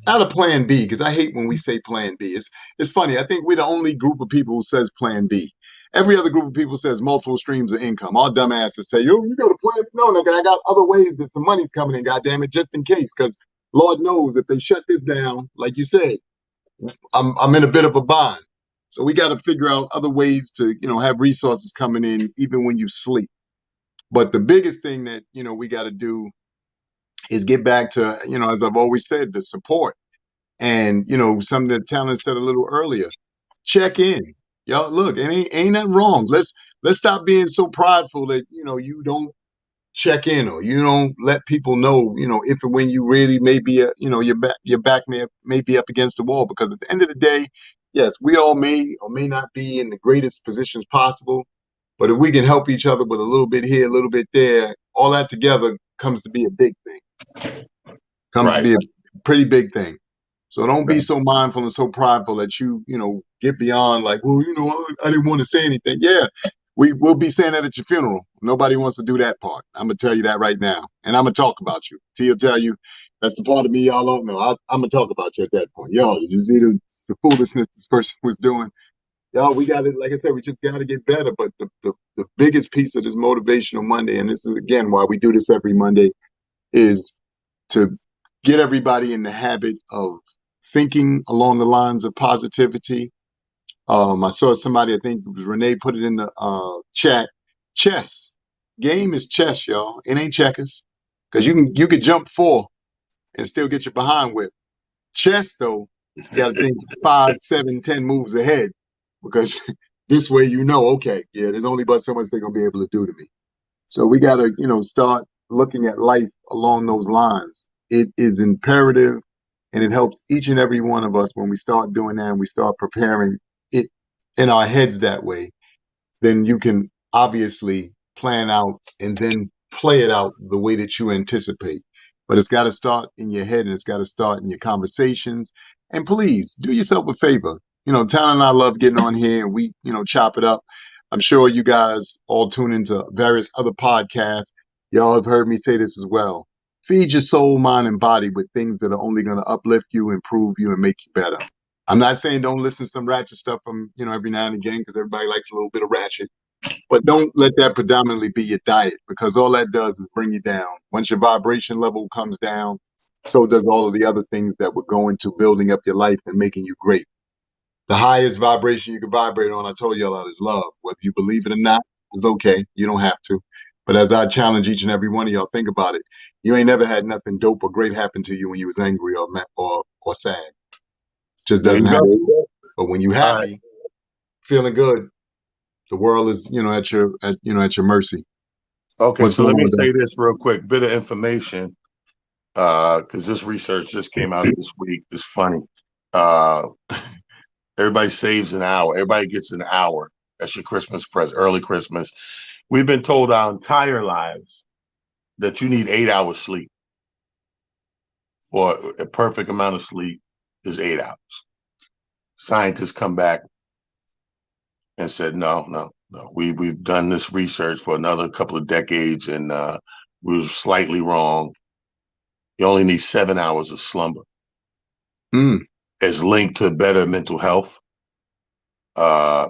not a plan B, because I hate when we say plan B. It's funny. I think we're the only group of people who says plan B. Every other group of people says multiple streams of income. Our dumbasses say, yo, you got a plan? No, nigga, I got other ways that some money's coming in, goddamn it, just in case. Because Lord knows if they shut this down, like you said, I'm in a bit of a bind. So we got to figure out other ways to, have resources coming in even when you sleep. But the biggest thing that, we got to do is get back to, as I've always said, the support. And, something that Talent said a little earlier, check in. Y'all, look, it ain't nothing wrong. Let's stop being so prideful that, you don't check in or you don't let people know, if and when you really may be, your back may be up against the wall. Because at the end of the day, yes, we all may or may not be in the greatest positions possible. But if we can help each other with a little bit here, a little bit there, all that together comes to be a big thing. Comes to Right. be a pretty big thing. So don't be so mindful and so prideful that you get beyond like, well, I didn't want to say anything. Yeah, we'll be saying that at your funeral. Nobody wants to do that part. I'm gonna tell you that right now, and I'm gonna talk about you. T will tell you that's the part of me y'all don't know. I'm gonna talk about you at that point. Yo, did you see the foolishness this person was doing? Y'all, we got to, like I said, we just got to get better. But the biggest piece of this motivational Monday, and this is again why we do this every Monday, is to get everybody in the habit of thinking along the lines of positivity. I saw somebody, I think it was Renee, put it in the chat. Chess. Game is chess, y'all. It ain't checkers. Because you could jump 4 and still get your behind whipped. Chess, though, you got to think 5, 7, 10 moves ahead. Because this way okay, yeah, there's only but so much they're going to be able to do to me. So we got to, start looking at life along those lines. It is imperative and it helps each and every one of us when we start doing that and we start preparing it in our heads that way. Then you can obviously plan out and then play it out the way that you anticipate. But it's got to start in your head and it's got to start in your conversations. And please do yourself a favor. Talent and I love getting on here and we, chop it up. I'm sure you guys all tune into various other podcasts. Y'all have heard me say this as well. Feed your soul, mind, and body with things that are only going to uplift you, improve you, and make you better. I'm not saying don't listen to some ratchet stuff from, every now and again, because everybody likes a little bit of ratchet. But don't let that predominantly be your diet, because all that does is bring you down. Once your vibration level comes down, so does all of the other things that would go into building up your life and making you great. The highest vibration you can vibrate on, I told y'all, is love. Whether you believe it or not, is okay. You don't have to. But as I challenge each and every one of y'all, think about it. You ain't never had nothing dope or great happen to you when you was angry or sad. It just There doesn't you happen. go. But when you All right. happy, feeling good, the world is, at your mercy. Okay, What's so going let on me with that? say this real quick. Bit of information, because this research just came out this week. It's funny. Uh, everybody saves an hour. Everybody gets an hour. That's your Christmas present, early Christmas. We've been told our entire lives that you need 8 hours sleep. For a perfect amount of sleep is 8 hours. Scientists come back and said, no, no, no. We've done this research for another couple of decades, and we were slightly wrong. You only need 7 hours of slumber. Mm, It's linked to better mental health.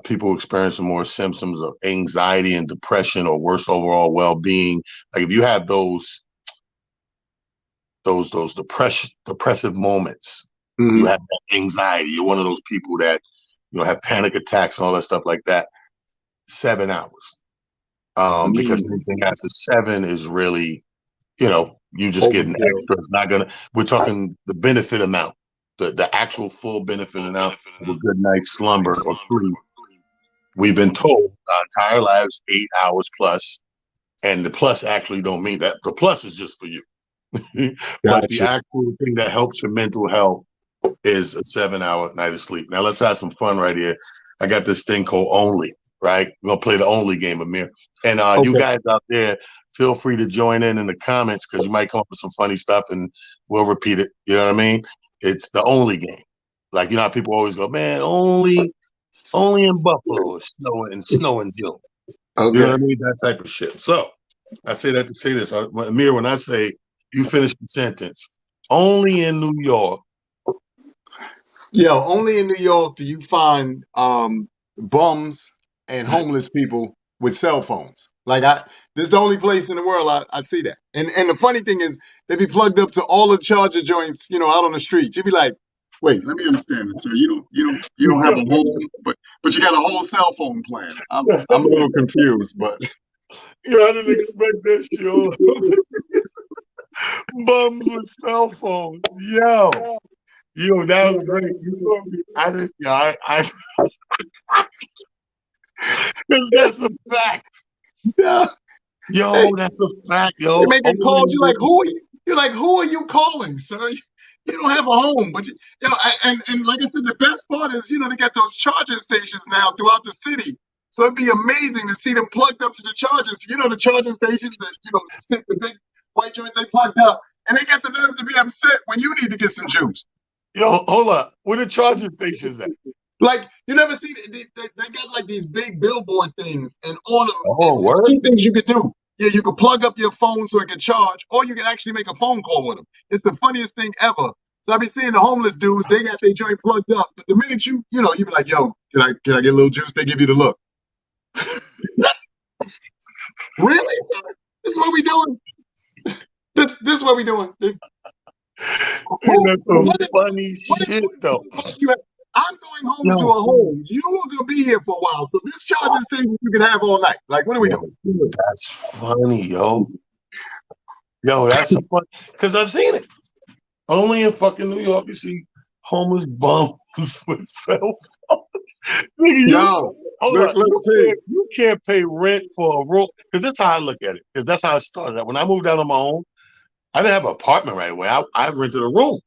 People experiencing more symptoms of anxiety and depression or worse overall well-being. Like if you have those depressive moments, you mm, have that anxiety. You're one of those people that have panic attacks and all that stuff like that. 7 hours, because mm. anything after 7 is really, you just getting Overkill. extra. It's not gonna. We're talking the benefit amount, the actual full benefit amount of a good night's slumber or sleep. We've been told our entire lives 8 hours plus, and the plus actually don't mean that. The plus is just for you. But the Gotcha. actual thing that helps your mental health is a 7 hour night of sleep. Now let's have some fun right here. I got this thing called Only, right? We're gonna play the Only game, Amir. And you Okay. guys out there, feel free to join in the comments because you might come up with some funny stuff and we'll repeat it. You know what I mean? It's the Only game. Like how people always go, man, only in Buffalo is snow and June. You know what I Okay. mean? That type of shit. So I say that to say this, Amir. When I say you finish the sentence, only in New York. Yo, only in New York do you find bums and homeless people with cell phones. Like this is the only place in the world I see that. And the funny thing is they be plugged up to all the charger joints, out on the street. You'd be like, wait, let me understand this, sir. You don't have a home, but you got a whole cell phone plan. I'm a little confused, but Yo, I didn't expect that shit. Bums with cell phones. Yo, that was great. You know me. I didn't. Yeah, because that's a fact. yeah. Hey, Yo, that's a fact. you're Yo, making only calls. You're like, who are you? You're like, who are you calling, sir? You don't have a home, but and like I said, the best part is, they got those charging stations now throughout the city. So it'd be amazing to see them plugged up to the chargers. You know, the charging stations that, sit the big white joints, they plugged up. And they got the nerve to be upset when you need to get some juice. Yo, hold up. Where the charging stations at? Like, you never see, they got like these big billboard things, and on them, Oh, it's word? two things you could do. Yeah, you could plug up your phone so it can charge, or you can actually make a phone call with them. It's the funniest thing ever. So I be seeing the homeless dudes, they got their joint plugged up, but the minute you be like, yo, can I get a little juice? They give you the look. Really, son? This is what we doing? This is what we doing. That's some funny shit, though. I'm going home to Yo, a home. You're gonna be here for a while, so this charging station you can have all night. Like, what are we doing? that's funny, yo. Yo, that's so funny. Because I've seen it. Only in fucking New York, you see homeless bums with cell phones. Nigga, Yo, hold look, on. let me tell you. You can't pay rent for a room. Because that's how I look at it. Because that's how I started. When I moved out on my own, I didn't have an apartment right away. I rented a room.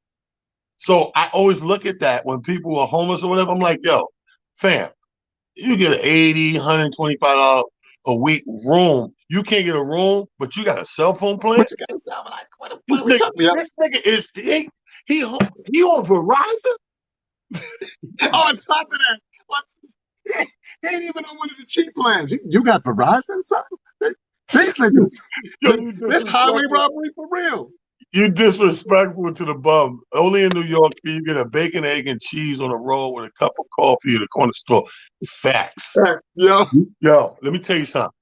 So I always look at that when people are homeless or whatever. I'm like, yo, fam, you get an $80, $125 a week room. You can't get a room, but you got a cell phone plan. But you gotta sound like, what are we talking about? This nigga is he on Verizon? On top of that, what? He ain't even on one of the cheap plans. You got Verizon, son? These niggas, Yo, this highway robbery for real. You disrespectful to the bum. Only in New York can you get a bacon, egg, and cheese on the road with a cup of coffee at the corner store. Facts. Yo, Let me tell you something.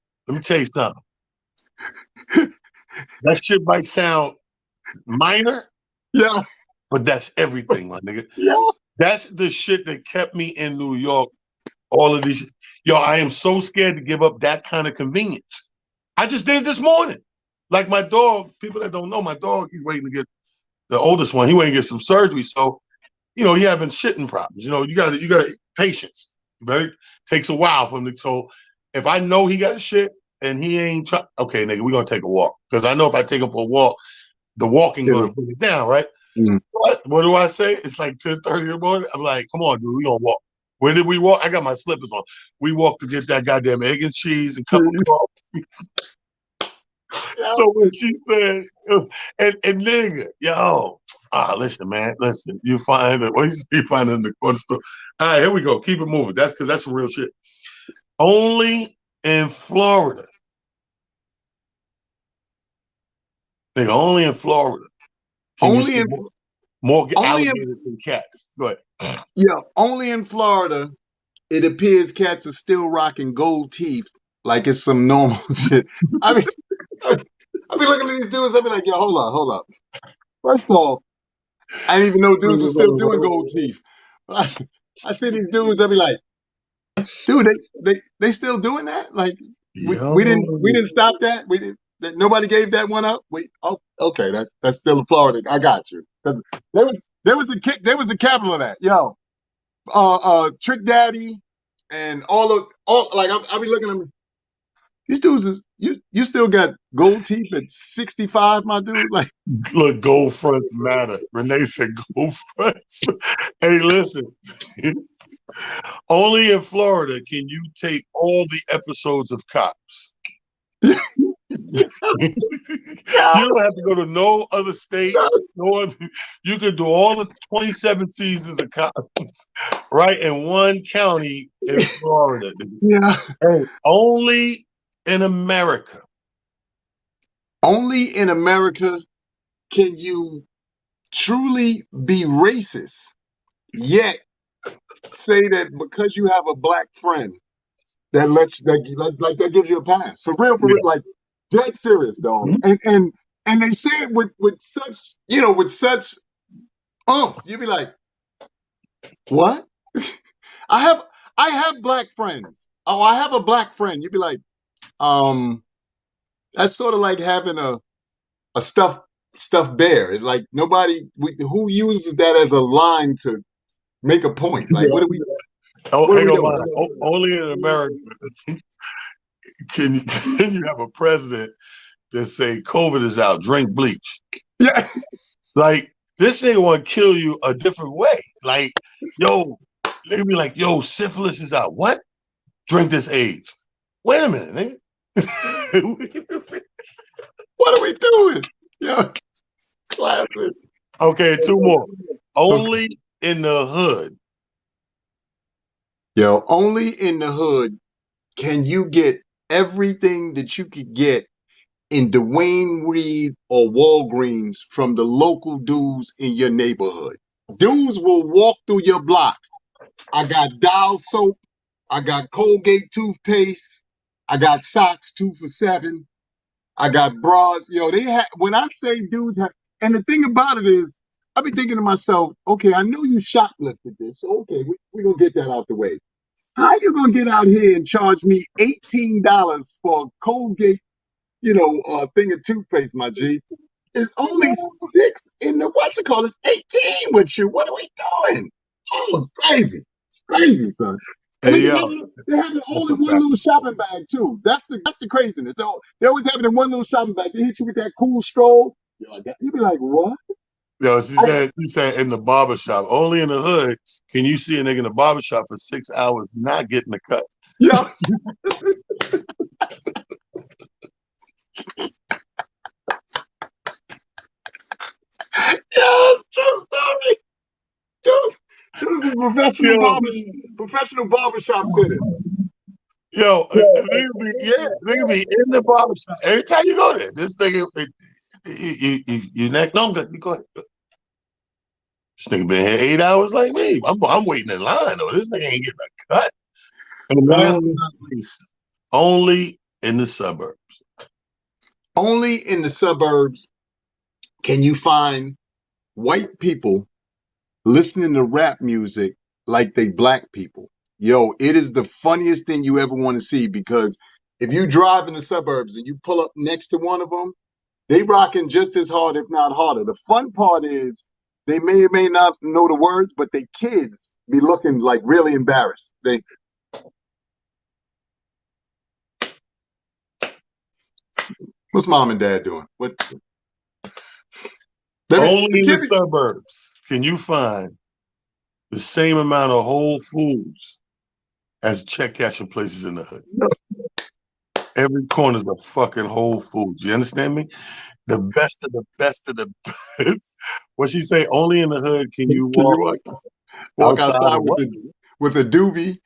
That shit might sound minor, yeah, but that's everything, my nigga. yeah. That's the shit that kept me in New York. All of these. Yo, I am so scared to give up that kind of convenience. I just did it this morning. Like my dog, people that don't know, my dog, he's waiting to get the oldest one. He waiting to get some surgery. So, he having shitting problems. You got patience. Very takes a while for him to. So, if I know he got shit and he ain't try, okay, nigga, we gonna take a walk because I know if I take him for a walk, the walking gonna bring it down, right? Mm. What do I say? It's like 10:30 in the morning. I'm like, come on, dude, we gonna walk. Where did we walk? I got my slippers on. We walked to get that goddamn egg and cheese and cup of coffee. So when she said, and nigga, listen, man, you find it. What you find it in the corner store? All right, here we go. Keep it moving. That's because that's some real shit. Only in Florida, nigga. Only in Florida. Only in more alligators than cats. Go ahead. Yeah, only in Florida, it appears cats are still rocking gold teeth like it's some normal shit. I mean, I be looking at these dudes, I be like, yo, hold up. First off, I didn't even know dudes were still doing gold teeth. I see these dudes, I be like, dude, they still doing that? Like, we didn't stop that. We didn't. Nobody gave that one up. Okay, that's still in Florida. I got you. There was the capital of that. Yo, Trick Daddy, and all like I be looking at them. These dudes is you still got gold teeth at 65, my dude. Like, look, gold fronts matter. Renee said gold fronts. Hey, listen. Only in Florida can you take all the episodes of Cops. You don't have to go to no other state. You could do all the 27 seasons of Cops right in one county in Florida. Yeah. Hey, only in America. Only in America can you truly be racist, yet say that because you have a black friend that gives you a pass. For real, like dead serious, dog. Mm-hmm. And they say it with such you'd be like, what? I have black friends. Oh, I have a black friend. You'd be like, that's sort of like having a stuffed bear. It's like who uses that as a line to make a point. Like, what are we doing? Only in America can you have a president that say COVID is out, drink bleach. Yeah. Like, this nigga want to kill you a different way. Like, yo, they be like, yo, syphilis is out. What? Drink this AIDS. Wait a minute, nigga. What are we doing? Yeah, classic. Okay, two more. Okay. Only in the hood. Yo, only in the hood can you get everything that you could get in Dwayne Reed or Walgreens from the local dudes in your neighborhood. Dudes will walk through your block. I got Dial soap. I got Colgate toothpaste. I got socks 2 for $7. I got bras. Yo, they have, when I say dudes have, and the thing about it is, I be thinking to myself, okay, I know you shoplifted this. So, okay, we're going to get that out the way. How you going to get out here and charge me $18 for a Colgate, thing of toothpaste, my G? It's only six in the what you call it's 18 with you. What are we doing? Oh, it's crazy. It's crazy, son. And Hey, yo, they have it all that's a in one fact. little shopping bag too. That's the craziness. They always have it in one little shopping bag. They hit you with that cool stroll. You be like, what? Yo, she said in the barber shop, only in the hood can you see a nigga in the barber shop for 6 hours not getting a cut. Yo, that's true story. Dude, dudes is Yo, professional barbershop sitters. yo, nigga be in the barber shop. Every time you go there, this nigga, you neck, no, you go ahead. This nigga been here 8 hours like me. I'm waiting in line, though. This nigga ain't getting a cut. And last but not least, only in the suburbs. Only in the suburbs can you find white people listening to rap music like they black people. Yo, it is the funniest thing you ever want to see because if you drive in the suburbs and you pull up next to one of them, they rocking just as hard, if not harder. The fun part is they may or may not know the words, but their kids be looking like really embarrassed. What's mom and dad doing? Only The in the kid. suburbs can you find the same amount of Whole Foods as check cashing places in the hood. Every corner is a fucking Whole Foods. You understand me? The best of the best of the best. What she say? Only in the hood can you Can walk you walk outside outside of what? with a doobie,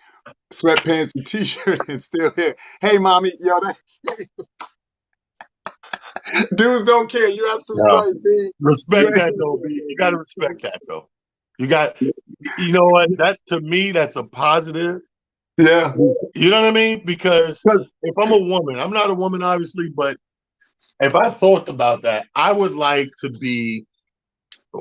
sweatpants, and t-shirt, and still here? Hey, mommy, yo, dudes don't care. You're absolutely Yeah. right, B. Respect that though, B. You gotta respect that though. You got you know what? That's to me, that's a positive. Yeah, You know what I mean? Because because if I'm a woman, I'm not a woman, obviously, but if I thought about that, I would like to be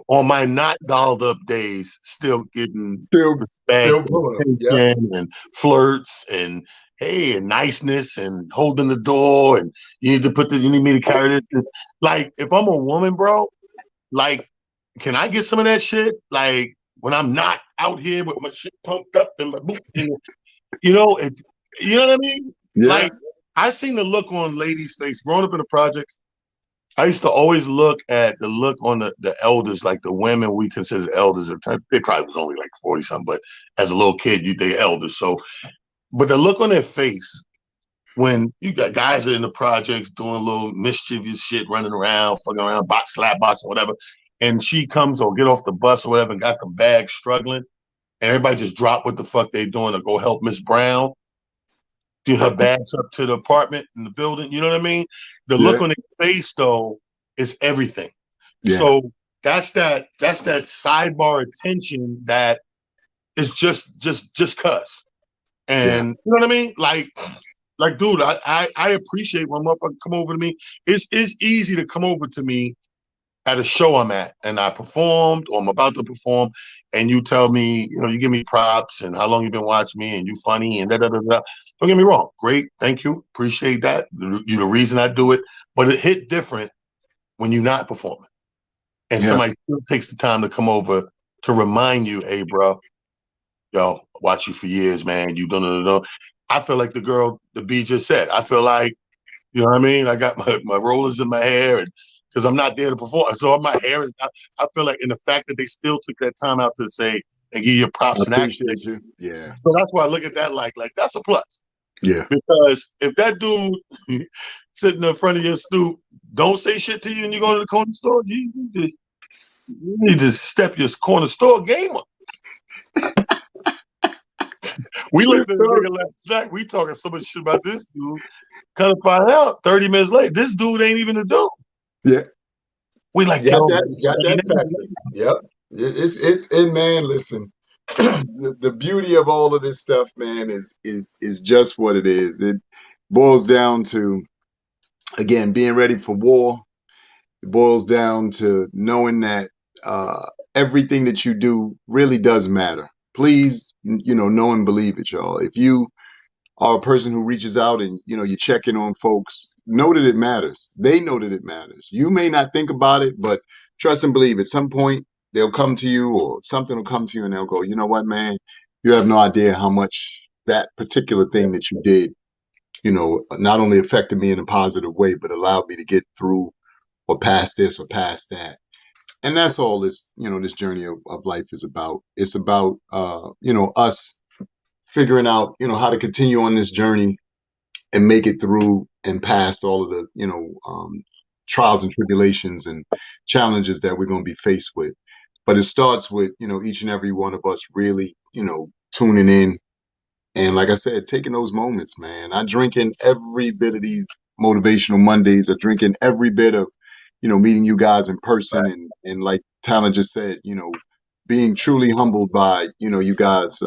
on my not dolled up days, still getting respect still and pulling them. Yep, attention and flirts and hey and niceness and holding the door and you need me to carry this. Like if I'm a woman, bro, like can I get some of that shit? Like when I'm not out here with my shit pumped up and my boots and you know it, you know what I mean? yeah, Like I seen the look on ladies' face growing up in the projects. I used to always look at the look on the elders, like the women we considered elders at the time. They probably was only like 40 something, but as a little kid, they elders. So, but the look on their face when you got guys that are in the projects doing a little mischievous shit, running around, fucking around, box, slap box, or whatever, and she comes or get off the bus or whatever and got the bag struggling, and everybody just drop what the fuck they doing to go help Miss Brown get her bags up to the apartment in the building. You know what I mean? The look yeah, on their face though is everything. yeah, So that's that sidebar attention that is just cuss. yeah, And you know what I mean? Like dude, I appreciate when motherfucker come over to me. It's easy to come over to me at a show I'm at and I performed or I'm about to perform and you tell me, you give me props and how long you've been watching me and you funny and da da da da. Don't get me wrong. Great. Thank you. Appreciate that. You're the reason I do it. But it hit different when you're not performing. And yes, somebody still takes the time to come over to remind you, hey, bro, yo, watch you for years, man. You don't. I feel like the girl, the B just said. I feel like, you know what I mean? I got my rollers in my hair and because I'm not there to perform. So my hair is not, I feel like in the fact that they still took that time out to say, and give you I props and accolades. appreciate you. Yeah. So that's why I look at that like that's a plus. Yeah. Because if that dude sitting in front of your stoop don't say shit to you and you go to the corner store, you need to step your corner store game up. We True looked at the story. nigga last night. We talking so much shit about this dude. Kind of find out 30 minutes later, this dude ain't even a dude. Yeah. We like, Got yo, that. man, Got you that factor. Yep. It's and man, listen. The beauty of all of this stuff, man, is just what it is. It boils down to, again, being ready for war. It boils down to knowing that everything that you do really does matter. Please, know and believe it, y'all. If you are a person who reaches out and you check in on folks, know that it matters. They know that it matters. You may not think about it, but trust and believe at some point they'll come to you or something will come to you and they'll go, you know what, man, you have no idea how much that particular thing that you did, not only affected me in a positive way, but allowed me to get through or past this or past that. And that's all this journey of life is about. It's about, us figuring out, how to continue on this journey and make it through and past all of the, trials and tribulations and challenges that we're going to be faced with. But it starts with, each and every one of us really, tuning in. And like I said, taking those moments, man. I drink in every bit of these motivational Mondays. I drink in every bit of, meeting you guys in person and like Talent just said, being truly humbled by, you guys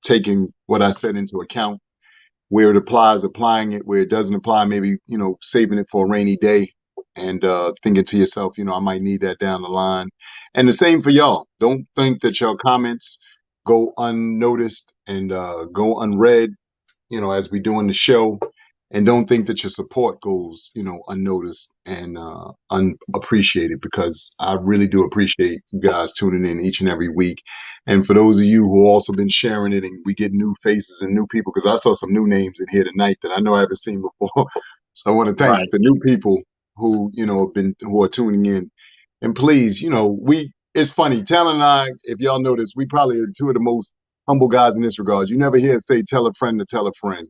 taking what I said into account, where it applies, applying it, where it doesn't apply, maybe, saving it for a rainy day and thinking to yourself, I might need that down the line. And the same for y'all. Don't think that your comments go unnoticed and go unread, as we do in the show. And don't think that your support goes, unnoticed and unappreciated, because I really do appreciate you guys tuning in each and every week. And for those of you who also been sharing it, and we get new faces and new people, because I saw some new names in here tonight that I know I haven't seen before. So I want to thank right. the new people who, who are tuning in. And please, it's funny. Talon and I, if y'all notice, we probably are two of the most humble guys in this regard. You never hear us say tell a friend to tell a friend.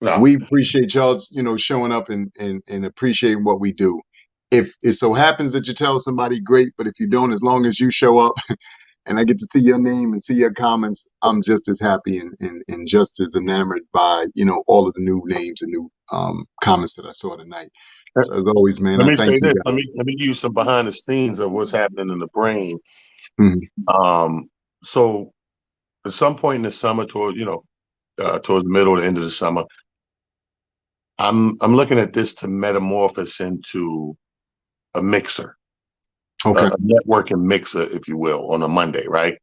No. We appreciate y'all, showing up and appreciating what we do. If it so happens that you tell somebody, great, but if you don't, as long as you show up and I get to see your name and see your comments, I'm just as happy and just as enamored by, all of the new names and new comments that I saw tonight. So as always, man, Let I me thank say you this. guys. Let me give you some behind the scenes of what's happening in the brain. Mhm. So at some point in the summer, towards the middle or the end of the summer, I'm looking at this to metamorphose into a mixer, Okay. a networking mixer, if you will, on a Monday, right?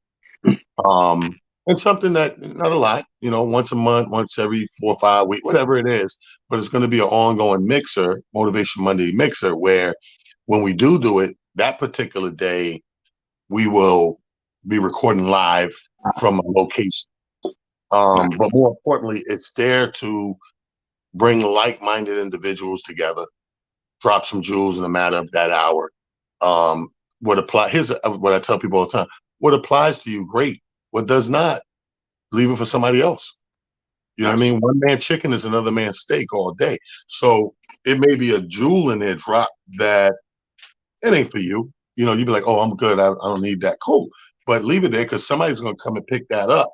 Um, and something that not a lot, once a month, once every 4 or 5 weeks, whatever it is, but it's going to be an ongoing mixer, Motivation Monday mixer, where when we do it, that particular day, we will be recording live from a location. But more importantly, it's there to bring like-minded individuals together, drop some jewels in a matter of that hour. Here's what I tell people all the time: what applies to you, great. What does not, leave it for somebody else. You know what I Yes. mean? One man chicken is another man's steak all day. So it may be a jewel in there drop that it ain't for you. You'd be like, oh, I'm good. I don't need that. Cool. But leave it there because somebody's going to come and pick that up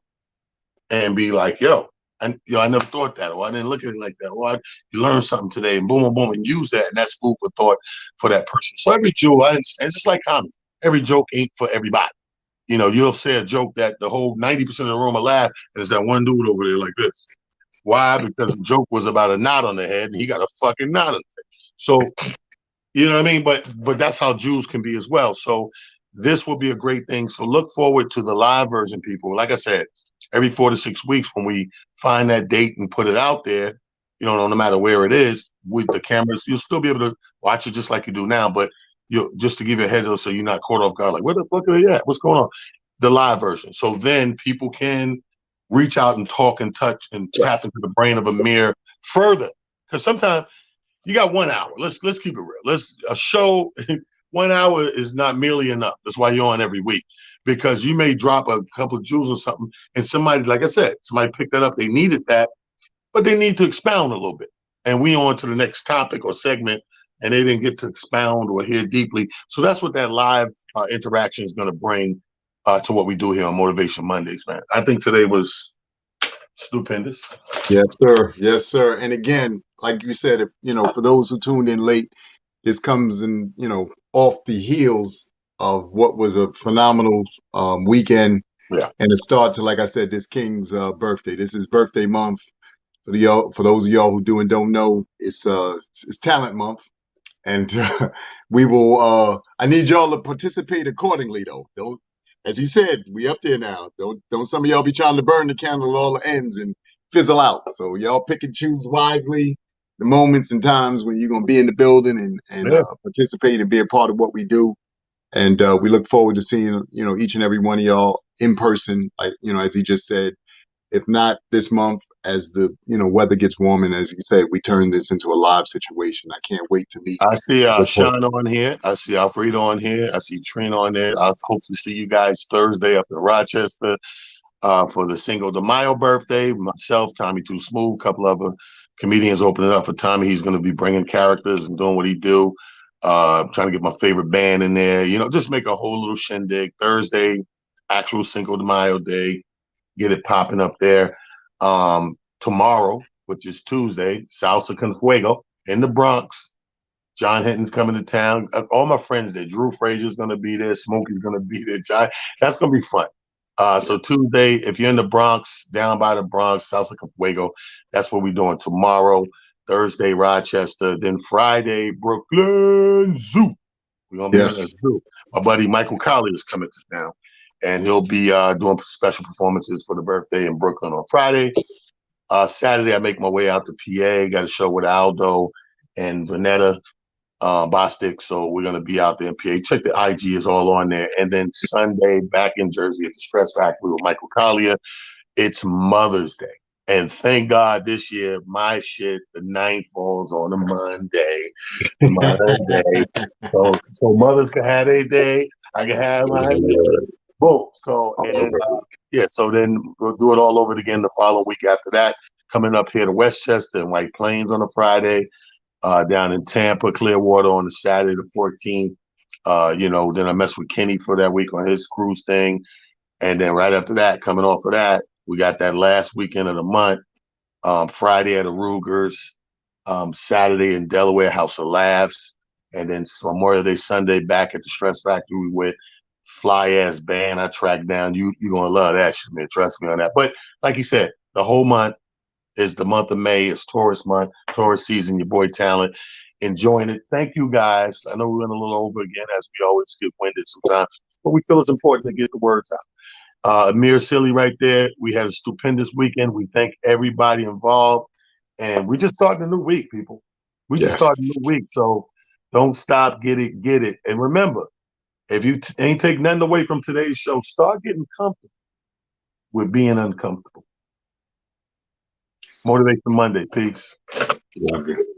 and be like, yo, I never thought that, or I didn't look at it like that, or you learned something today, and boom, boom, boom, and use that, and that's food for thought for that person. So every jewel, it's just like comedy. Every joke ain't for everybody. You'll say a joke that the whole 90% of the room will laugh, and there's that one dude over there like this. Why? Because the joke was about a knot on the head, and he got a fucking knot on the head. So, you know what I mean? But that's how Jews can be as well. So this will be a great thing. So look forward to the live version, people. Like I said, every 4 to 6 weeks when we find that date and put it out there, no matter where it is, with the cameras, you'll still be able to watch it just like you do now. But you just to give you a heads up so you're not caught off guard, like, where the fuck are they at? What's going on? The live version. So then people can reach out and talk and touch and tap into the brain of Amir further. Because sometimes you got 1 hour. Let's keep it real. A show 1 hour is not merely enough. That's why you're on every week. because you may drop a couple of jewels or something, and somebody, like I said, somebody picked that up. They needed that, but they need to expound a little bit. And we on to the next topic or segment, and they didn't get to expound or hear deeply. So that's what that live interaction is going to bring to what we do here on Motivation Mondays, man. I think today was stupendous. Yes, sir. Yes, sir. And again, like you said, if for those who tuned in late, this comes in, off the heels of what was a phenomenal weekend Yeah. and a start to, like I said, this King's birthday. This is birthday month. For those of y'all who do and don't know, it's talent month. And we will I need y'all to participate accordingly though. Don't, as he said, we up there now. Don't some of y'all be trying to burn the candle at all the ends and fizzle out. So y'all pick and choose wisely the moments and times when you're gonna be in the building and Yeah. participate and be a part of what we do. And we look forward to seeing each and every one of y'all in person, like as he just said. If not this month, as the weather gets warm, and as you said, we turn this into a live situation. I can't wait to meet. I see Sean on here. I see Alfredo on here. I see Trina on there. I'll hopefully see you guys Thursday up in Rochester for the Cinco de Mayo birthday. Myself, Tommy Too Smooth, a couple other comedians opening up for Tommy. He's going to be bringing characters and doing what he do. Trying to get my favorite band in there. Just make a whole little shindig. Thursday, actual Cinco de Mayo day. Get it popping up there. Tomorrow, which is Tuesday, Salsa con Fuego in the Bronx. John Hinton's coming to town. All my friends there. Drew Frazier's going to be there. Smokey's going to be there. John, that's going to be fun. So Tuesday, if you're in the Bronx, down by the Bronx, Salsa con Fuego, that's what we're doing tomorrow. Thursday, Rochester. Then Friday, Brooklyn Zoo. We're going to be in the zoo. My buddy Michael Collier is coming to town, and he'll be doing special performances for the birthday in Brooklyn on Friday. Saturday, I make my way out to PA. Got a show with Aldo and Vanetta Bostic. So we're going to be out there in PA. Check the IG is all on there. And then Sunday, back in Jersey at the Stress Factory with Michael Collier. It's Mother's Day. And thank God this year, my shit, the 9th falls on a Monday. So mothers can have their day. I can have my day. Boom. So, and then, so then we'll do it all over again the following week after that. Coming up here to Westchester and White Plains on a Friday. Down in Tampa, Clearwater on the Saturday the 14th. Then I mess with Kenny for that week on his cruise thing. And then right after that, coming off of that, we got that last weekend of the month. Friday at the Rugers, Saturday in Delaware, House of Laughs. And then Memorial Day Sunday back at the Stress Factory with fly-ass band I tracked down. You're going to love that shit, man. Trust me on that. But like you said, the whole month is the month of May. It's tourist month, tourist season. Your boy Talent, enjoying it. Thank you guys. I know we went a little over again, as we always get winded sometimes, but we feel it's important to get the words out. Amir Sealy right there. We had a stupendous weekend. We thank everybody involved, and we just starting a new week, people. We just started a new week, so don't stop. Get it. And remember, if you ain't take nothing away from today's show, start getting comfortable with being uncomfortable. Motivation Monday. Peace. Love you.